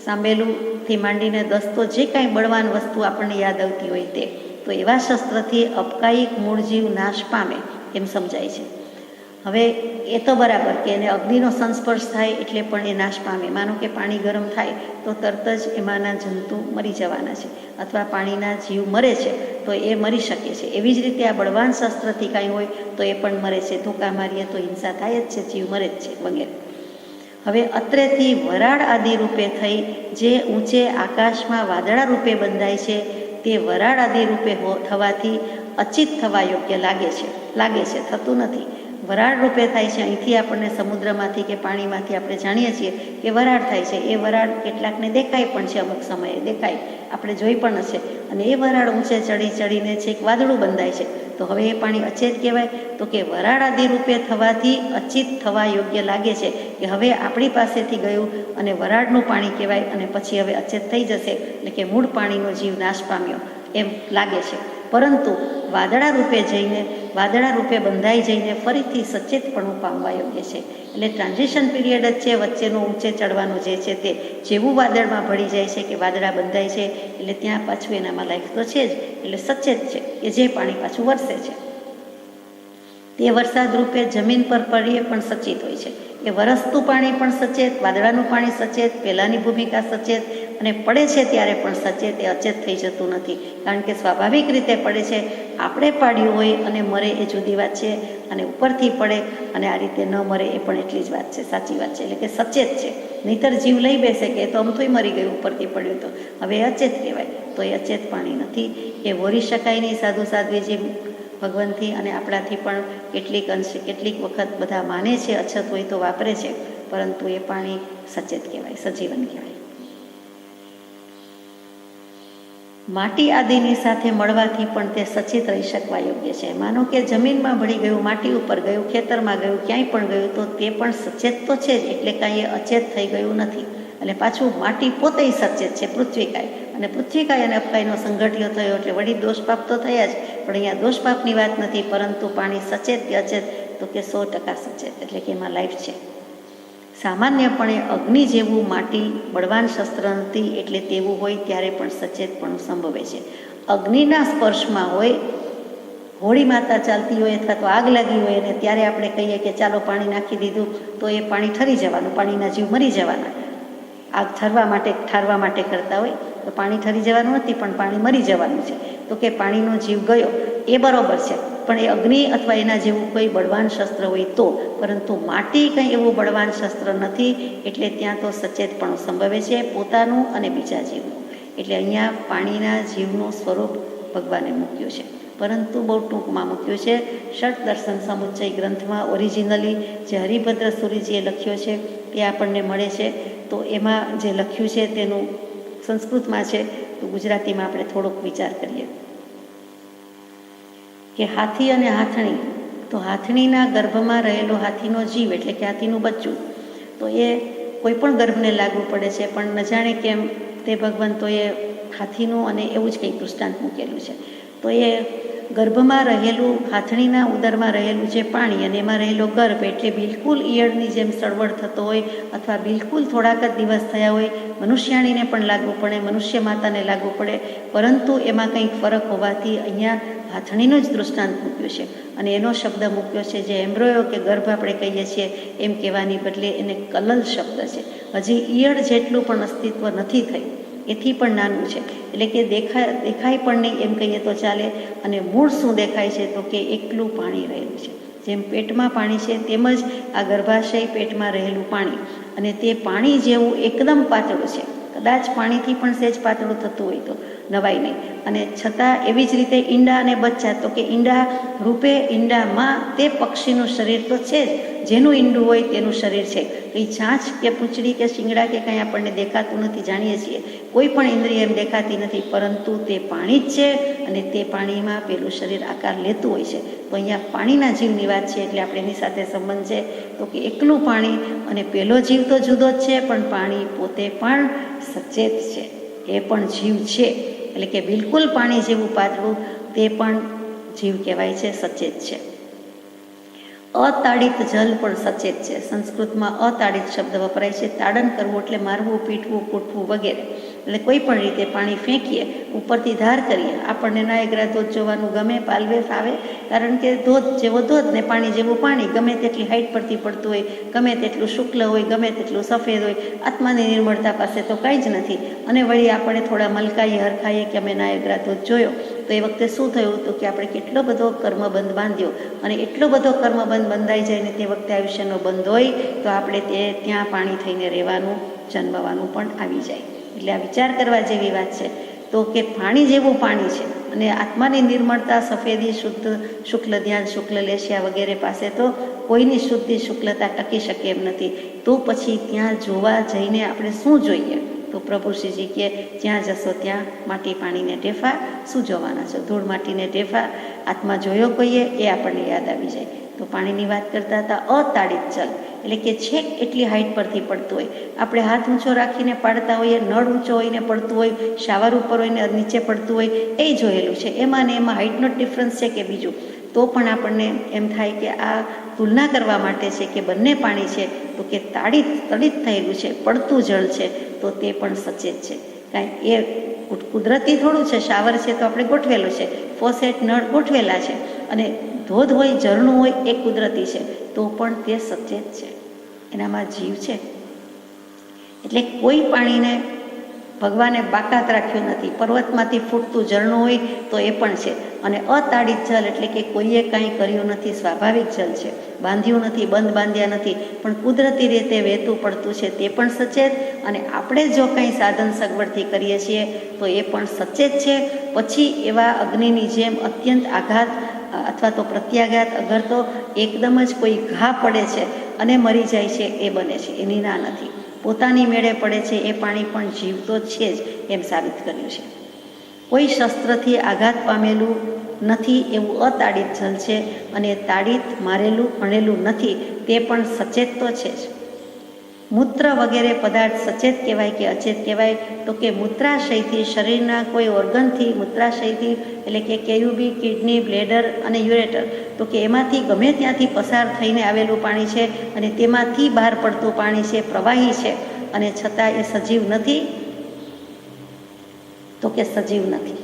સાંભેલુંથી માંડીને દસ્તો, જે કાંઈ બળવાન વસ્તુ આપણને યાદ આવતી હોય તે, તો એવા શસ્ત્રથી અપકાયિક મૂળ જીવ નાશ પામે એમ સમજાય છે. હવે એ તો બરાબર કે એને અગ્નિનો સંસ્પર્શ થાય એટલે પણ એ નાશ પામે. માનો કે પાણી ગરમ થાય તો તરત જ એમાંના જંતુ મરી જવાના છે, અથવા પાણીના જીવ મરે છે તો એ મરી શકે છે. એવી જ રીતે આ બળવાન શસ્ત્રથી કાંઈ હોય તો એ પણ મરે છે. ધોકા મારીએ તો હિંસા થાય જ છે, જીવ મરે જ છે, વગેરે. હવે અત્રેથી વરાળ આદિ રૂપે થઈ જે ઊંચે આકાશમાં વાદળા રૂપે બંધાય છે, તે વરાળ આદિ રૂપે થવાથી અચિત થવા યોગ્ય લાગે છે, થતું નથી. વરાળ રૂપે થાય છે. અહીંથી આપણને સમુદ્રમાંથી કે પાણીમાંથી આપણે જાણીએ છીએ કે વરાળ થાય છે. એ વરાળ કેટલાકને દેખાય પણ છે, અમુક સમયે દેખાય, આપણે જોઈ પણ હશે. અને એ વરાળ ઊંચે ચડીને છેક વાદળું બંધાય છે. તો હવે એ પાણી અચેત કહેવાય. તો કે વરાળ આદિ રૂપે થવાથી અચિત થવા યોગ્ય લાગે છે કે હવે આપણી પાસેથી ગયું અને વરાળનું પાણી કહેવાય, અને પછી હવે અચેત થઈ જશે, એટલે કે મૂળ પાણીનો જીવ નાશ પામ્યો એમ લાગે છે. પરંતુ વાદળા રૂપે બંધાઈ જઈને ફરીથી સચેતપણું પામવા યોગ્ય છે. એટલે ટ્રાન્ઝિશન પીરિયડ જ છે વચ્ચેનું ઊંચે ચડવાનું જે છે તે. જેવું વાદળમાં ભળી જાય છે કે વાદળા બંધાય છે, એટલે ત્યાં પાછું એનામાં લાઈફ તો છે જ, એટલે સચેત છે કે જે પાણી પાછું વરસે છે તે વરસાદ રૂપે જમીન પર પડીએ પણ સચેત હોય છે. એ વરસતું પાણી પણ સચેત, વાદળાનું પાણી સચેત, પહેલાંની ભૂમિકા સચેત, અને પડે છે ત્યારે પણ સચેત. એ અચેત થઈ જતું નથી, કારણ કે સ્વાભાવિક રીતે પડે છે. આપણે પાડ્યું હોય અને મરે એ જુદી વાત છે, અને ઉપરથી પડે અને આ રીતે ન મરે એ પણ એટલી જ વાત છે, સાચી વાત છે. એટલે કે સચેત છે. નહીંતર જીવ લઈ બેસે કે તો અમથુંય મરી ગયું ઉપરથી પડ્યું તો, હવે એ અચેત કહેવાય. તો એ અચેત પાણી નથી, એ વોરી શકાય નહીં. સાધુ સાધ્વીજી ભગવાનથી અને આપણાથી પણ કેટલીક વખત બધા માને છે, અછત હોય તો વાપરે છે, પરંતુ એ પાણી સચેત કહેવાય, સજીવન કહેવાય. માટી આદિની સાથે મળવાથી પણ તે સચેત રહી શકવા યોગ્ય છે. માનો કે જમીનમાં ભળી ગયું, માટી ઉપર ગયું, ખેતરમાં ગયું, ક્યાંય પણ ગયું તો તે પણ સચેત તો છે જ, એટલે કાંઈ એ અચેત થઈ ગયું નથી. એટલે પાછું માટી પોતે સચેત છે, પૃથ્વીકાય. અને પૃથ્વીકાય અને અપકાયનો સંગઠિયો થયો એટલે વળી દોષપાપ તો થયા જ, પણ અહીંયા દોષપાપની વાત નથી, પરંતુ પાણી સચેત કે અચેત, તો કે 100% સચેત, એટલે કે એમાં લાઈફ છે. સામાન્યપણે અગ્નિ જેવું માટી બળવાન શસ્ત્ર નથી, એટલે તેવું હોય ત્યારે પણ સચેતપણું સંભવે છે. અગ્નિના સ્પર્શમાં હોય, હોળી માતા ચાલતી હોય અથવા તો આગ લાગી હોય, અને ત્યારે આપણે કહીએ કે ચાલો પાણી નાખી દીધું તો એ પાણી ઠરી જવાનું, પાણીના જીવ મરી જવાના. આગ ઠારવા માટે કરતા હોય તો પાણી ઠરી જવાનું નથી, પણ પાણી મરી જવાનું છે. તો કે પાણીનો જીવ ગયો એ બરોબર છે, પણ એ અગ્નિ અથવા એના જેવું કોઈ બળવાન શસ્ત્ર હોય તો, પરંતુ માટી કંઈ એવું બળવાન શસ્ત્ર નથી, એટલે ત્યાં તો સચેતપણું સંભવે છે પોતાનું અને બીજા જીવનું. એટલે અહીંયા પાણીના જીવનું સ્વરૂપ ભગવાને મૂક્યું છે, પરંતુ બહુ ટૂંકમાં મૂક્યું છે. ષટ દર્શન સમુચ્ચય ગ્રંથમાં ઓરિજિનલી જે હરિભદ્ર સુરીજીએ લખ્યો છે તે આપણને મળે છે. તો એમાં જે લખ્યું છે તેનું સંસ્કૃતમાં છે, તો ગુજરાતીમાં આપણે થોડોક વિચાર કરીએ કે હાથી અને હાથણી, તો હાથણીના ગર્ભમાં રહેલો હાથીનો જીવ એટલે કે હાથીનું બચ્ચું, તો એ કોઈ પણ ગર્ભને લાગુ પડે છે, પણ ન જાણે કેમ તે ભગવંતોએ હાથીનું અને એવું જ કંઈક દૃષ્ટાંત મૂકેલું છે. તો એ ગર્ભમાં રહેલું, હાથણીના ઉદરમાં રહેલું જે પાણી અને એમાં રહેલો ગર્ભ એટલે બિલકુલ ઈયળની જેમ સળવળ થતો હોય, અથવા બિલકુલ થોડાક જ દિવસ થયા હોય, મનુષ્યાણીને પણ લાગુ પડે, મનુષ્ય માતાને લાગુ પડે, પરંતુ એમાં કંઈક ફરક હોવાથી અહીંયા હાથણીનું જ દૃષ્ટાંત મૂક્યું છે. અને એનો શબ્દ મૂક્યો છે જે એમ્બ્રોયો કે ગર્ભ આપણે કહીએ છીએ એમ કહેવાની બદલે એને કલલ શબ્દ છે. હજી ઈયળ જેટલું પણ અસ્તિત્વ નથી થયું, એથી પણ નાનું છે, એટલે કે દેખાય પણ નહીં એમ કહીએ તો ચાલે. અને મૂળ શું દેખાય છે તો કે એકલું પાણી રહેલું છે. જેમ પેટમાં પાણી છે તેમ જ આ ગર્ભાશય પેટમાં રહેલું પાણી, અને તે પાણી જેવું એકદમ પાતળું છે. કદાચ પાણીથી પણ સહેજ પાતળું થતું હોય તો નવાય નહીં. અને છતાં એવી જ રીતે ઈંડા અને બચ્ચા, તો કે ઈંડા રૂપે ઈંડામાં તે પક્ષીનું શરીર તો છે જ, જેનું ઈંડું હોય તેનું શરીર છે. કંઈ છાંચ કે પૂંછડી કે શિંગડા કે કંઈ આપણને દેખાતું નથી, જાણીએ છીએ કોઈ પણ ઇન્દ્રિય એમ દેખાતી નથી, પરંતુ તે પાણી જ છે અને તે પાણીમાં પેલું શરીર આકાર લેતું હોય છે. તો અહીંયા પાણીના જીવની વાત છે એટલે આપણે એની સાથે સંબંધ છે. તો કે એકલું પાણી અને પેલો જીવ તો જુદો જ છે, પણ પાણી પોતે પણ સચેત છે, એ પણ જીવ છે. એટલે કે બિલકુલ પાણી જેવું પાતળું તે પણ જીવ કહેવાય છે, સચેત છે. અતાડિત જલ પણ સચેત છે. સંસ્કૃતમાં અતાડિત શબ્દ વપરાય છે. તાડન કરવું એટલે મારવું, પીટવું, કૂટવું વગેરે. એટલે કોઈ પણ રીતે પાણી ફેંકીએ, ઉપરથી ધાર કરીએ, આપણને નાયગ્રા ધોધ જોવાનું ગમે, પાલવે ફાવે, કારણ કે ધોધ જેવો ધોધ ને પાણી જેવું પાણી, ગમે તેટલી હાઈટ પરથી પડતું હોય, ગમે તેટલું શુક્લ હોય, ગમે તેટલું સફેદ હોય, આત્માની નિર્મળતા પાસે તો કાંઈ જ નથી. અને વળી આપણે થોડા મલકાઈએ હરખાઈએ કે અમે નાયગ્રા ધોધ જોયો, તો એ વખતે શું થયું હતું કે આપણે કેટલો બધો કર્મબંધ બાંધ્યો, અને એટલો બધો કર્મબંધ બંધાઈ જાય ને તે વખતે આયુષ્યનો બંધ હોય તો આપણે ત્યાં પાણી થઈને રહેવાનું, જન્મવાનું પણ આવી જાય. એટલે આ વિચાર કરવા જેવી વાત છે. તો કે પાણી જેવું પાણી છે, અને આત્માની નિર્મળતા, સફેદી, શુદ્ધ, શુક્લ ધ્યાન, શુક્લ લેશિયા વગેરે પાસે તો કોઈની શુદ્ધિ, શુક્લતા ટકી શકે એમ નથી. તો પછી ત્યાં જોવા જઈને આપણે શું જોઈએ? તો પ્રભુ શ્રીજી કે જ્યાં જશો ત્યાં માટી પાણીને ઢેફા, શું જોવાના છો? ધૂળ માટીને ઢેફા. આત્મા જોયો કોઈએ એ આપણને યાદ આવી જાય. તો પાણીની વાત કરતા હતા. અતાડિત જલ એટલે કે છેક એટલી હાઈટ પરથી પડતું હોય, આપણે હાથ ઊંચો રાખીને પાડતા હોઈએ, નળ ઊંચો હોઈને પડતું હોય, શાવર ઉપર હોઈને નીચે પડતું હોય, એ જોયેલું છે. એમાં ને એમાં હાઈટનો ડિફરન્સ છે કે બીજું, તો પણ આપણને એમ થાય કે આ તુલના કરવા માટે છે કે બંને પાણી છે, તો કે તડિત થયેલું છે, પડતું જળ છે, તો તે પણ સચેત છે. કાંઈ એ કુદરતી થોડું છે. શાવર છે તો આપણે ગોઠવેલું છે, ફોસેટ, નળ ગોઠવેલા છે, અને ધોધ હોય, ઝરણું હોય એ કુદરતી છે, તો પણ તે સચેત છે, એનામાં જીવ છે. એટલે કોઈ પાણીને ભગવાને બાકાત રાખ્યું નથી. પર્વતમાંથી ફૂટતું ઝરણું હોય તો એ પણ છે. અને અતાડિત જલ એટલે કે કોઈએ કાંઈ કર્યું નથી, સ્વાભાવિક જલ છે, બાંધ્યું નથી, બંધ બાંધ્યા નથી, પણ કુદરતી રીતે વહેતું પડતું છે, તે પણ સચેત. અને આપણે જો કંઈ સાધન સગવડથી કરીએ છીએ તો એ પણ સચેત છે. પછી એવા અગ્નિની જેમ અત્યંત આઘાત અથવા તો પ્રત્યાઘાત, અગર તો એકદમ જ કોઈ ઘા પડે છે અને મરી જાય છે એ બને છે, એની ના નથી. પોતાની મેળે પડે છે એ પાણી પણ જીવતો છે જ, એમ સાબિત કર્યું છે. કોઈ શસ્ત્રથી આઘાત પામેલું નથી એવું અતાડિત જલ છે, અને તાડિત મારેલું ભણેલું નથી તે પણ સચેત તો છે જ. મૂત્ર વગેરે પદાર્થ સચેત કહેવાય કે અચેત કહેવાય? તો કે મૂત્રાશયથી, શરીરના કોઈ ઓર્ગનથી, મૂત્રાશયથી એટલે કે કેયુબી, કિડની, બ્લેડર અને યુરેટર, તો કે એમાંથી ગમે ત્યાંથી પસાર થઈને આવેલું પાણી છે, અને તેમાંથી બહાર પડતું પાણી છે, પ્રવાહી છે, અને છતાં એ સજીવ નથી? તો કે સજીવ નથી.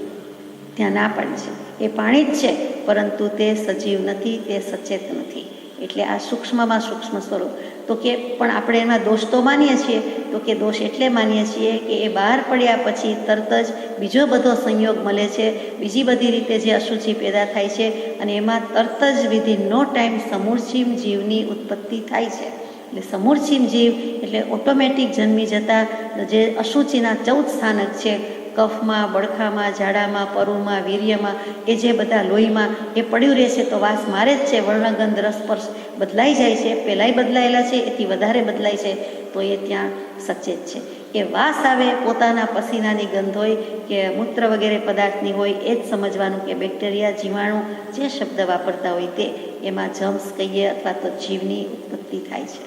ત્યાં ના પાડી છે. એ પાણી જ છે, પરંતુ તે સજીવ નથી, તે સચેત નથી. એટલે આ સૂક્ષ્મમાં સૂક્ષ્મ સ્વરૂપ. તો કે પણ આપણે એમાં દોષ તો માનીએ છીએ, તો કે દોષ એટલે માનીએ છીએ કે એ બહાર પડ્યા પછી તરત જ બીજો બધો સંયોગ મળે છે, બીજી બધી રીતે જે અશુચિ પેદા થાય છે, અને એમાં તરત જ વિધિન નો ટાઈમ સમૂળચીમ જીવની ઉત્પત્તિ થાય છે. એટલે સમૂળચીમ જીવ એટલે ઓટોમેટિક જન્મી જતા જે અશુચિના 14 સ્થાનક છે, કફમાં, બળખામાં, ઝાડામાં, પરુમાં, વીર્યમાં, એ જે બધા લોહીમાં એ પડ્યું રહે છે તો વાસ મારે જ છે. વર્ણગંધ રસસ્પર્શ બદલાઈ જાય છે, પહેલાંય બદલાયેલા છે, એથી વધારે બદલાય છે, તો એ ત્યાં સચેત છે. એ વાસ આવે પોતાના પસીનાની ગંધ હોય કે મૂત્ર વગેરે પદાર્થની હોય, એ જ સમજવાનું કે બેક્ટેરિયા, જીવાણુ, જે શબ્દ વાપરતા હોય તે, એમાં જમ્સ કહીએ અથવા તો જીવની ઉત્પત્તિ થાય છે.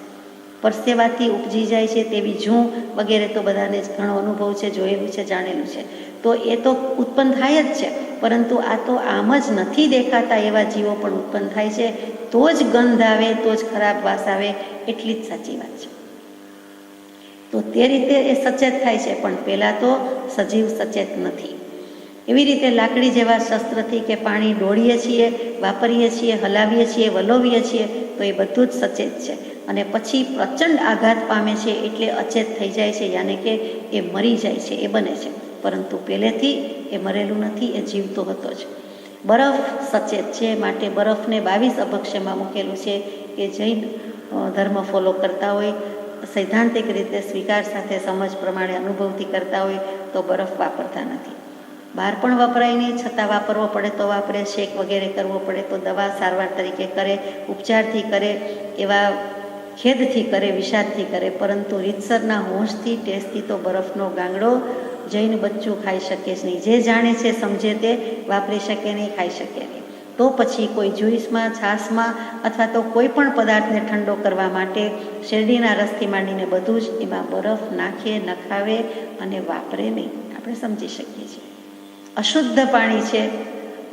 પરસેવાથી ઉપજી જાય છે તેવી જૂં વગેરે તો બધાને જ ઘણો અનુભવ છે, જોયેલું છે, જાણેલું છે. તો એ તો ઉત્પન્ન થાય જ છે, પરંતુ આ તો આમ જ નથી દેખાતા એવા જીવો પણ ઉત્પન્ન થાય છે. તો જ ગંધ આવે, તો જ ખરાબ વાસ આવે, એટલી જ સાચી વાત છે. તો તે રીતે એ સચેત થાય છે, પણ પહેલાં તો સજીવ સચેત નથી. એવી રીતે લાકડી જેવા શસ્ત્રથી કે પાણી ડોળીએ છીએ, વાપરીએ છીએ, હલાવીએ છીએ, વલોવીએ છીએ, તો એ બધું જ સચેત છે. અને પછી પ્રચંડ આઘાત પામે છે એટલે અચેત થઈ જાય છે, યાને કે એ મરી જાય છે, એ બને છે. પરંતુ પહેલેથી એ મરેલું નથી, એ જીવતો હતો જ. બરફ સચેત છે, માટે બરફને 22 અભક્ષ્યમાં મૂકેલું છે કે જૈન ધર્મ ફોલો કરતા હોય, સૈદ્ધાંતિક રીતે સ્વીકાર સાથે સમજ પ્રમાણે અનુભવથી કરતા હોય તો બરફ વાપરતા નથી. બહાર પણ વપરાય નહીં, છતાં વાપરવો પડે તો વાપરે, શેક વગેરે કરવો પડે તો દવા સારવાર તરીકે કરે, ઉપચારથી કરે, એવા ખેદથી કરે, વિષાદથી કરે, પરંતુ રીતસરના હોંશથી, ટેસ્ટથી તો બરફનો ગાંગડો જૈન બચ્ચું ખાઈ શકે જ નહીં. જે જાણે છે, સમજે તે વાપરી શકે નહીં, ખાઈ શકે નહીં. તો પછી કોઈ જ્યુસમાં, છાશમાં અથવા તો કોઈ પણ પદાર્થને ઠંડો કરવા માટે શેરડીના રસથી માંડીને બધું જ એમાં બરફ નાખે, નખાવે અને વાપરે નહીં. આપણે સમજી શકીએ છીએ. અશુદ્ધ પાણી છે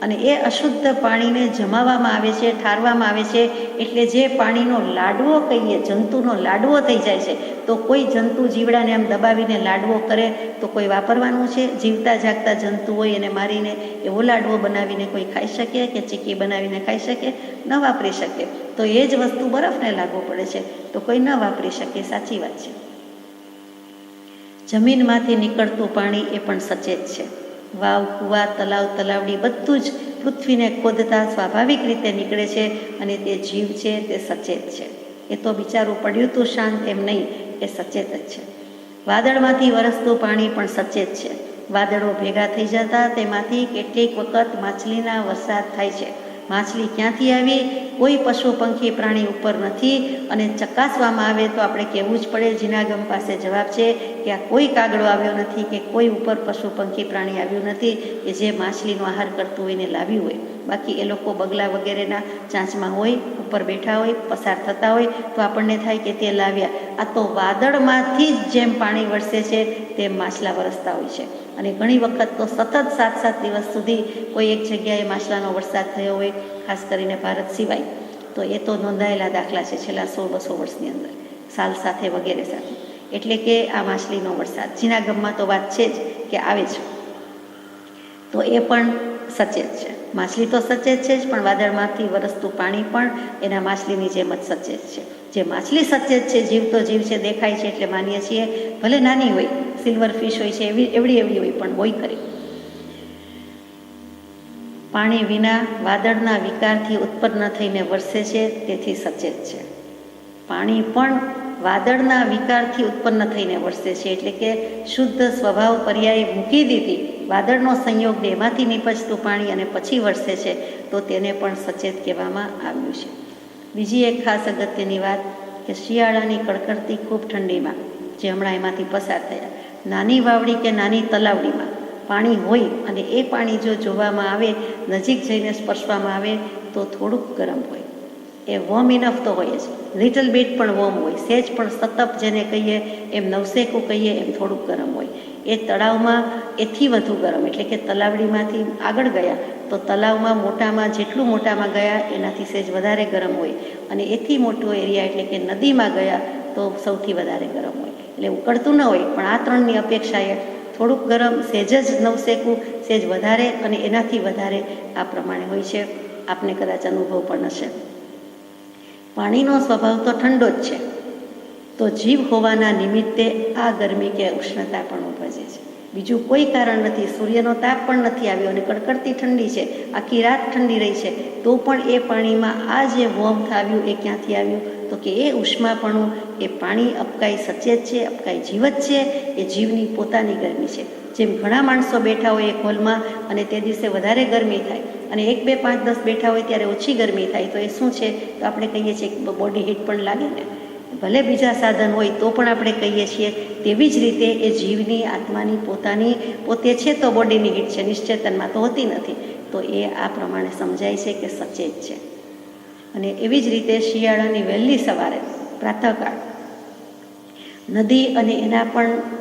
અને એ અશુદ્ધ પાણીને જમાવવામાં આવે છે, ઠારવામાં આવે છે, એટલે જે પાણીનો લાડવો કહીએ, જંતુનો લાડવો થઈ જાય છે. તો કોઈ જંતુ જીવડાને આમ દબાવીને લાડવો કરે તો કોઈ વાપરવાનું છે? જીવતા જાગતા જંતુ હોય એને મારીને એવો લાડવો બનાવીને કોઈ ખાઈ શકે કે ચીક્કી બનાવીને ખાઈ શકે? ન વાપરી શકે. તો એ જ વસ્તુ બરફને લાગુ પડે છે તો કોઈ ન વાપરી શકે. સાચી વાત છે. જમીનમાંથી નીકળતું પાણી એ પણ સચેત છે. વાવ, કૂવા, તલાવ, તલાવડી બધું જ પૃથ્વીને ખોદતા સ્વાભાવિક રીતે નીકળે છે અને તે જીવ છે, તે સચેત છે. એ તો બિચારું પડ્યું તું શાંત એમ નહીં, એ સચેત જ છે. વાદળમાંથી વરસતું પાણી પણ સચેત છે. વાદળો ભેગા થઈ જતા તેમાંથી કેટલીક વખત માછલીના વરસાદ થાય છે. માછલી ક્યાંથી આવી? કોઈ પશુ પંખી પ્રાણી ઉપર નથી. અને ચકાસવામાં આવે તો આપણે કહેવું જ પડે, જીનાગમ પાસે જવાબ છે કે આ કોઈ કાગડો આવ્યો નથી કે કોઈ ઉપર પશુ પંખી પ્રાણી આવ્યું નથી કે જે માછલીનો આહાર કરતું હોય ને લાવ્યું હોય. બાકી એ લોકો બગલા વગેરેના ચાંચમાં હોય, ઉપર બેઠા હોય, પસાર થતા હોય તો આપણને થાય કે તે લાવ્યા. આ તો વાદળમાંથી જ જેમ પાણી વરસે છે તેમ માછલા વરસતા હોય છે. અને ઘણી વખત તો સતત 7-7 દિવસ સુધી કોઈ એક જગ્યાએ માછલાનો વરસાદ થયો હોય, ખાસ કરીને ભારત સિવાય, તો એ તો નોંધાયેલા દાખલા છે છેલ્લા 100-200 વર્ષની અંદર, સાલ સાથે વગેરે સાથે. એટલે કે આ માછલીનો વરસાદ જીનાગમમાં તો વાત છે જ કે આવે છે. તો એ પણ સચેત છે. માછલી તો સચેત છે જ, પણ વાદળમાંથી વરસતું પાણી પણ એના માછલીની જેમ જ સચેત છે. જે માછલી સચેત છે, જીવ તો જીવ છે, દેખાય છે એટલે માનીએ છીએ, ભલે નાની હોય, સિલ્વર ફિશ હોય છે એવડી હોય પણ હોય ખરી. પાણી વિના વાદળના વિકારથી ઉત્પન્ન થઈને વરસે છે, તેથી સચેત છે. પાણી પણ વાદળના વિકારથી ઉત્પન્ન થઈને વરસે છે, એટલે કે શુદ્ધ સ્વભાવ પર્યાય મૂકી દીધી, વાદળનો સંયોગ એમાંથી નીપજતું પાણી અને પછી વરસે છે, તો તેને પણ સચેત કહેવામાં આવ્યું છે. બીજી એક ખાસ અગત્યની વાત કે શિયાળાની કડકડતી ખૂબ ઠંડીમાં, જે હમણાં એમાંથી પસાર થયા, નાની વાવડી કે નાની તલાવડીમાં પાણી હોય અને એ પાણી જો જોવામાં આવે, નજીક જઈને સ્પર્શવામાં આવે તો થોડુંક ગરમ હોય. એ વોર્મ ઇનફ તો હોય જ, લિટલ બીટ પણ વોર્મ હોય, સહેજ પણ સતપ જેને કહીએ એમ, નવસેકું કહીએ એમ થોડુંક ગરમ હોય. એ તળાવમાં એથી વધુ ગરમ, એટલે કે તલાવડીમાંથી આગળ ગયા તો તલાવમાં મોટામાં જેટલું મોટામાં ગયા એનાથી સહેજ વધારે ગરમ હોય, અને એથી મોટો એરિયા એટલે કે નદીમાં ગયા તો સૌથી વધારે ગરમ હોય. એટલે ઉકળતું ન હોય, પણ આ ત્રણની અપેક્ષાએ થોડુંક ગરમ, સહેજ જ નવસેકું, સહેજ વધારે અને એનાથી વધારે આ પ્રમાણે હોય છે. આપને કદાચ અનુભવ પણ હશે. પાણીનો સ્વભાવ તો ઠંડો જ છે, તો જીવ હોવાના નિમિત્તે આ ગરમી કે ઉષ્ણતા પણ ઉપજે છે. બીજું કોઈ કારણ નથી. સૂર્યનો તાપ પણ નથી આવ્યો અને કડકડતી ઠંડી છે, આખી રાત ઠંડી રહી છે, તો પણ એ પાણીમાં આ જે વોર્મથ આવ્યું એ ક્યાંથી આવ્યું? તો કે એ ઉષ્માપણું, એ પાણી અપકાઈ સચેત છે, અપકાઈ જીવત છે, એ જીવની પોતાની ગરમી છે. જેમ ઘણા માણસો બેઠા હોય એક હોલમાં અને તે દિવસે વધારે ગરમી થાય અને 1, 2, 5, 10 બેઠા હોય ત્યારે ઓછી ગરમી થાય, તો એ શું છે? તો આપણે કહીએ છીએ કે બોડી હીટ પણ લાગે ને. ભલે બીજા સાધન હોય તો પણ આપણે કહીએ છીએ. તેવી જ રીતે એ જીવની આત્માની પોતાની પોતે છે તો બોડીની હીટ છે, નિશ્ચેતનમાં તો હોતી નથી. તો એ આ પ્રમાણે સમજાય છે કે સચેત છે. અને એવી જ રીતે શિયાળાની વહેલી સવારે પ્રાતઃકાળ નદી અને એના પણ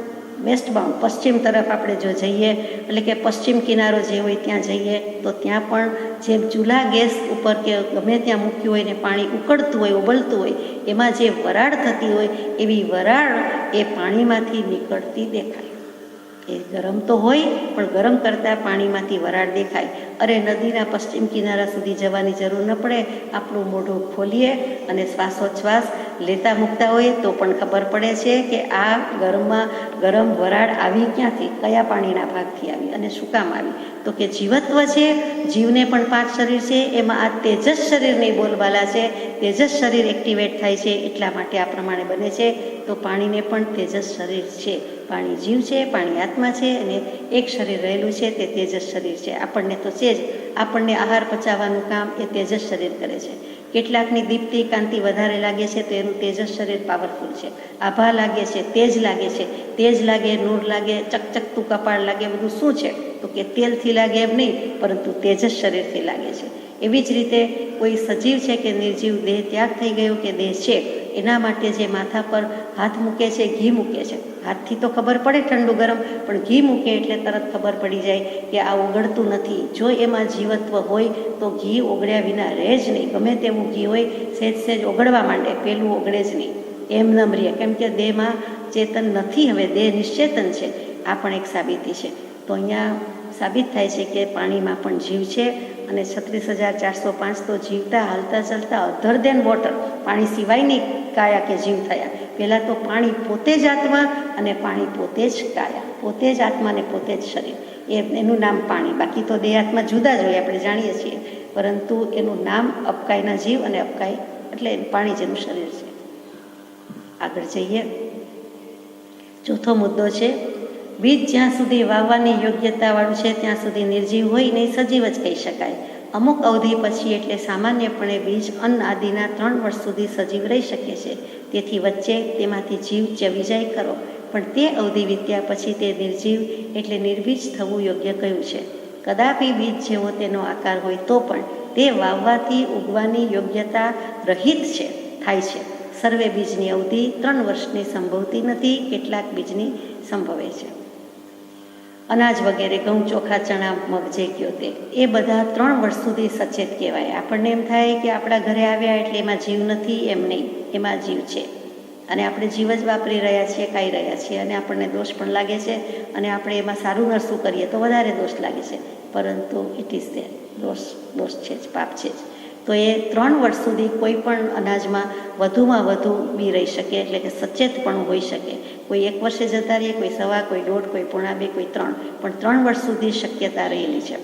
વેસ્ટ બાઉન્ડ પશ્ચિમ તરફ આપણે જો જઈએ, એટલે કે પશ્ચિમ કિનારો જે હોય ત્યાં જઈએ, તો ત્યાં પણ જેમ ચૂલા ગેસ ઉપર કે ગમે ત્યાં મૂક્યું હોય ને પાણી ઉકળતું હોય, ઉબલતું હોય, એમાં જે વરાળ થતી હોય એવી વરાળ એ પાણીમાંથી નીકળતી દેખાય. એ ગરમ તો હોય પણ ગરમ કરતાં પાણીમાંથી વરાળ દેખાય. અરે નદીના પશ્ચિમ કિનારા સુધી જવાની જરૂર ન પડે, આપણું મોઢું ખોલીએ અને શ્વાસોચ્છ્વાસ લેતા મૂકતા હોય તો પણ ખબર પડે છે કે આ ગરમ વરાળ આવી ક્યાંથી, કયા પાણીના ભાગથી આવી અને શું કામ આવી? તો કે જીવત્વ છે. જીવને પણ 5 શરીર છે, એમાં આ તેજસ શરીરની બોલબાલા છે. તેજસ શરીર એક્ટિવેટ થાય છે એટલા માટે આ પ્રમાણે બને છે. તો પાણીને પણ તેજસ શરીર છે. પાણી જીવ છે, પાણી આત્મા છે, અને એક શરીર રહેલું છે તે તેજસ શરીર છે. આપણને તો છે જ, આપણને આહાર પચાવવાનું કામ એ તેજસ શરીર કરે છે. કેટલાકની દીપ્તિ કાંતિ વધારે લાગે છે તો એનું તેજસ શરીર પાવરફુલ છે. આભા લાગે છે, તેજ લાગે છે, તેજ લાગે, નૂર લાગે, ચકચકતું કપાળ લાગે, બધું શું છે? તો કે તેલથી લાગે એમ નહીં, પરંતુ તેજસ શરીરથી લાગે છે. એવી જ રીતે કોઈ સજીવ છે કે નિર્જીવ, દેહ ત્યાગ થઈ ગયો કે દેહ છે, એના માટે જે માથા પર હાથ મૂકે છે, ઘી મૂકે છે. હાથથી તો ખબર પડે ઠંડુ ગરમ, પણ ઘી મૂકે એટલે તરત ખબર પડી જાય કે આ ઓગળતું નથી. જો એમાં જીવત્વ હોય તો ઘી ઓગળ્યા વિના રહે જ નહીં. ગમે તેવું ઘી હોય, સહેજ ઓગળવા માંડે, પેલું ઓગળે જ નહીં, એમ ન રહીએ. કેમ કે દેહમાં ચેતન નથી, હવે દેહ નિશ્ચેતન છે. આ પણ એક સાબિતી છે. તો અહીંયા સાબિત થાય છે કે પાણીમાં પણ જીવ છે. અને 36,405 તો જીવતા હાલતા ચાલતા અધર દેન વોટર, પાણી સિવાયની કાયા કે જીવ થયા. પહેલાં તો પાણી પોતે જ આત્મા અને પાણી પોતે જ કાયા, પોતે જ આત્મા અને પોતે જ શરીર. એનું નામ પાણી. બાકી તો દેહ આત્મા જુદા જ હોય, આપણે જાણીએ છીએ, પરંતુ એનું નામ અપકાયના જીવ અને અપકાય એટલે પાણી જેનું શરીર છે. આગળ જઈએ. ચોથો મુદ્દો છે, બીજ જ્યાં સુધી વાવવાની યોગ્યતાવાળું છે ત્યાં સુધી નિર્જીવ હોય નહીં, સજીવ જ કહી શકાય. અમુક અવધિ પછી એટલે સામાન્યપણે બીજ અન્ન આદિના 3 વર્ષ સુધી સજીવ રહી શકે છે. તેથી વચ્ચે તેમાંથી જીવ ચવી જાય ખરો, પણ તે અવધિ વીત્યા પછી તે નિર્જીવ એટલે નિર્બીજ થવું યોગ્ય કહ્યું છે. કદાપી બીજ જેવો તેનો આકાર હોય તો પણ તે વાવવાથી ઉગવાની યોગ્યતા રહિત છે, થાય છે. સર્વે બીજની અવધિ 3 વર્ષની સંભવતી નથી, કેટલાક બીજની સંભવે છે. અનાજ વગેરે, ઘઉં, ચોખા, ચણા, મગ જે કયો તે, એ બધા 3 વર્ષ સુધી સચેત કહેવાય. આપણને એમ થાય કે આપણા ઘરે આવ્યા એટલે એમાં જીવ નથી, એમ નહીં, એમાં જીવ છે. અને આપણે જીવ જ વાપરી રહ્યા છીએ, ખાઈ રહ્યા છીએ, અને આપણને દોષ પણ લાગે છે. અને આપણે એમાં સારું નરસું કરીએ તો વધારે દોષ લાગે છે. પરંતુ ઇટ ઇઝ ધેર, દોષ છે જ, પાપ છે જ. તો એ 3 વર્ષ સુધી કોઈ પણ અનાજમાં વધુમાં વધુ બી રહી શકે, એટલે કે સચેત પણ હોઈ શકે. કોઈ 1 વર્ષે જતા રહીએ, કોઈ 1.25, કોઈ 1.5, કોઈ 1.25, કોઈ 3, પણ 3 વર્ષ સુધી શક્યતા રહેલી છે.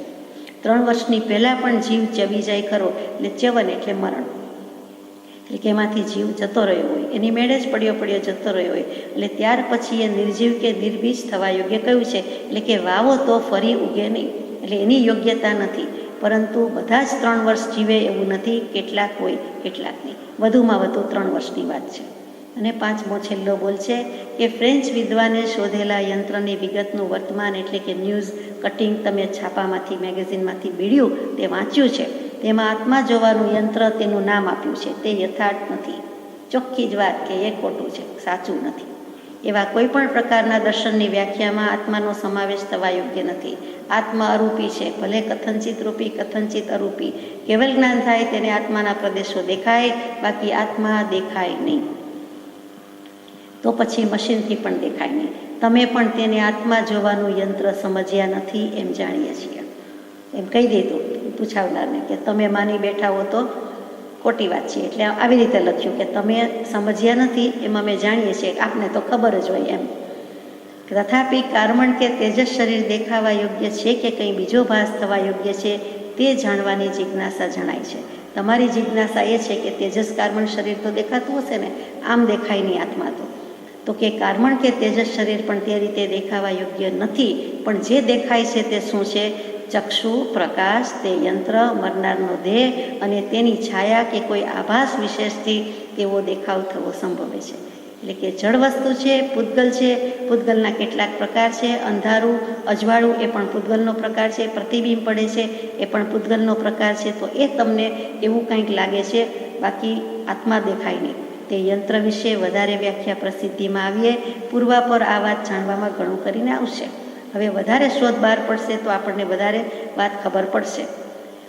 3 વર્ષની પહેલાં પણ જીવ ચવી જાય ખરો, એટલે ચ્યવન એટલે મરણ, એટલે કે એમાંથી જીવ જતો રહ્યો હોય, એની મેળે જ પડ્યો જતો રહ્યો હોય, એટલે ત્યાર પછી એ નિર્જીવ કે નિર્બીજ થવા યોગ્ય કહ્યું છે. એટલે કે વાવો તો ફરી ઉગે નહીં, એટલે એની યોગ્યતા નથી. પરંતુ બધા જ 3 વર્ષ જીવે એવું નથી, કેટલાક હોય, કેટલાક નહીં. વધુમાં વધુ 3 વર્ષની વાત છે. અને 5મો છેલ્લો બોલ છે કે ફ્રેન્ચ વિદ્વાને શોધેલા યંત્રની વિગતનું વર્તમાન એટલે કે ન્યૂઝ કટિંગ તમે છાપામાંથી, મેગેઝિનમાંથી બીડ્યું તે વાંચ્યું છે. તેમાં આત્મા જોવાનું યંત્ર તેનું નામ આપ્યું છે. તે યથાર્થ નથી. ચોખ્ખી જ વાત કે એ ખોટું છે, સાચું નથી. એવા કોઈ પણ પ્રકારના દર્શનની વ્યાખ્યામાં આત્માનો સમાવેશ થવા યોગ્ય નથી. આત્મા અરૂપી છે, ભલે કથનચિત રૂપી, કથનચિત અરૂપી. કેવલ જ્ઞાન થાય તેને આત્માના પ્રદેશો દેખાય, બાકી આત્મા દેખાય નહીં. તો પછી મશીનથી પણ દેખાય નહીં. તમે પણ તેને આત્મા જોવાનું યંત્ર સમજ્યા નથી, એમ જાણીએ છીએ. એમ કહી દીધું પૂછાવનારને કે તમે માની બેઠા હો તો ખોટી વાત છે. એટલે આવી રીતે લખ્યું કે તમે સમજ્યા નથી એમાં અમે જાણીએ છીએ, આપને તો ખબર જ હોય એમ. તથાપિ કાર્મણ કે તેજસ શરીર દેખાવા યોગ્ય છે કે કંઈ બીજો ભાસ થવા યોગ્ય છે તે જાણવાની જિજ્ઞાસા જણાય છે. તમારી જિજ્ઞાસા એ છે કે તેજસ કાર્મણ શરીર તો દેખાતું હશે ને, આમ દેખાય નહીં આત્મા તો કે કાર્મણ કે તેજસ શરીર પણ તે રીતે દેખાવા યોગ્ય નથી. પણ જે દેખાય છે તે શું છે? ચક્ષુ, પ્રકાશ, તે યંત્ર, મરનારનો દેહ અને તેની છાયા કે કોઈ આભાસ વિશેષથી તેવો દેખાવ થવો સંભવે છે. એટલે કે જળ વસ્તુ છે, પૂતગલ છે, પૂતગલના કેટલાક પ્રકાર છે. અંધારું, અજવાળું એ પણ પૂતગલનો પ્રકાર છે. પ્રતિબિંબ પડે છે એ પણ પૂતગલનો પ્રકાર છે. તો એ તમને એવું કંઈક લાગે છે, બાકી આત્મા દેખાય નહીં. તે યંત્ર વિશે વધારે વ્યાખ્યા પ્રસિદ્ધિમાં આવીએ. પૂર્વાપર આ વાત જાણવામાં ઘણું કરીને આવશે. હવે વધારે શોધ બહાર પડશે તો આપણને વધારે વાત ખબર પડશે.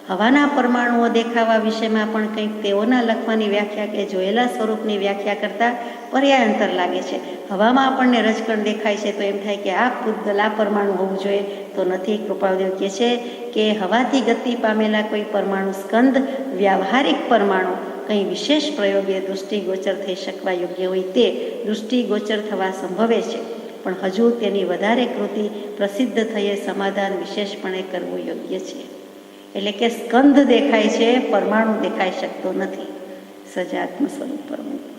હવાના પરમાણુઓ દેખાવા વિશેમાં પણ કંઈક તેઓના લખવાની વ્યાખ્યા કે જોયેલા સ્વરૂપની વ્યાખ્યા કરતાં પર્યાયાંતર લાગે છે. હવામાં આપણને રજકણ દેખાય છે તો એમ થાય કે આ પૂતગલ, આ પરમાણુ હોવું જોઈએ, તો નથી. કૃપાદેવ કહે છે કે હવાથી ગતિ પામેલા કોઈ પરમાણુ સ્કંદ, વ્યાવહારિક પરમાણુ કંઈ વિશેષ પ્રયોગે દૃષ્ટિગોચર થઈ શકવા યોગ્ય હોય તે દૃષ્ટિગોચર થવા સંભવે છે. પણ હજુ તેની વધારે કૃતિ પ્રસિદ્ધ થયે સમાધાન વિશેષપણે કરવું યોગ્ય છે. એટલે કે સ્કંદ દેખાય છે, પરમાણુ દેખાઈ શકતો નથી. સજાત્મ સ્વરૂપ પરમાણુ.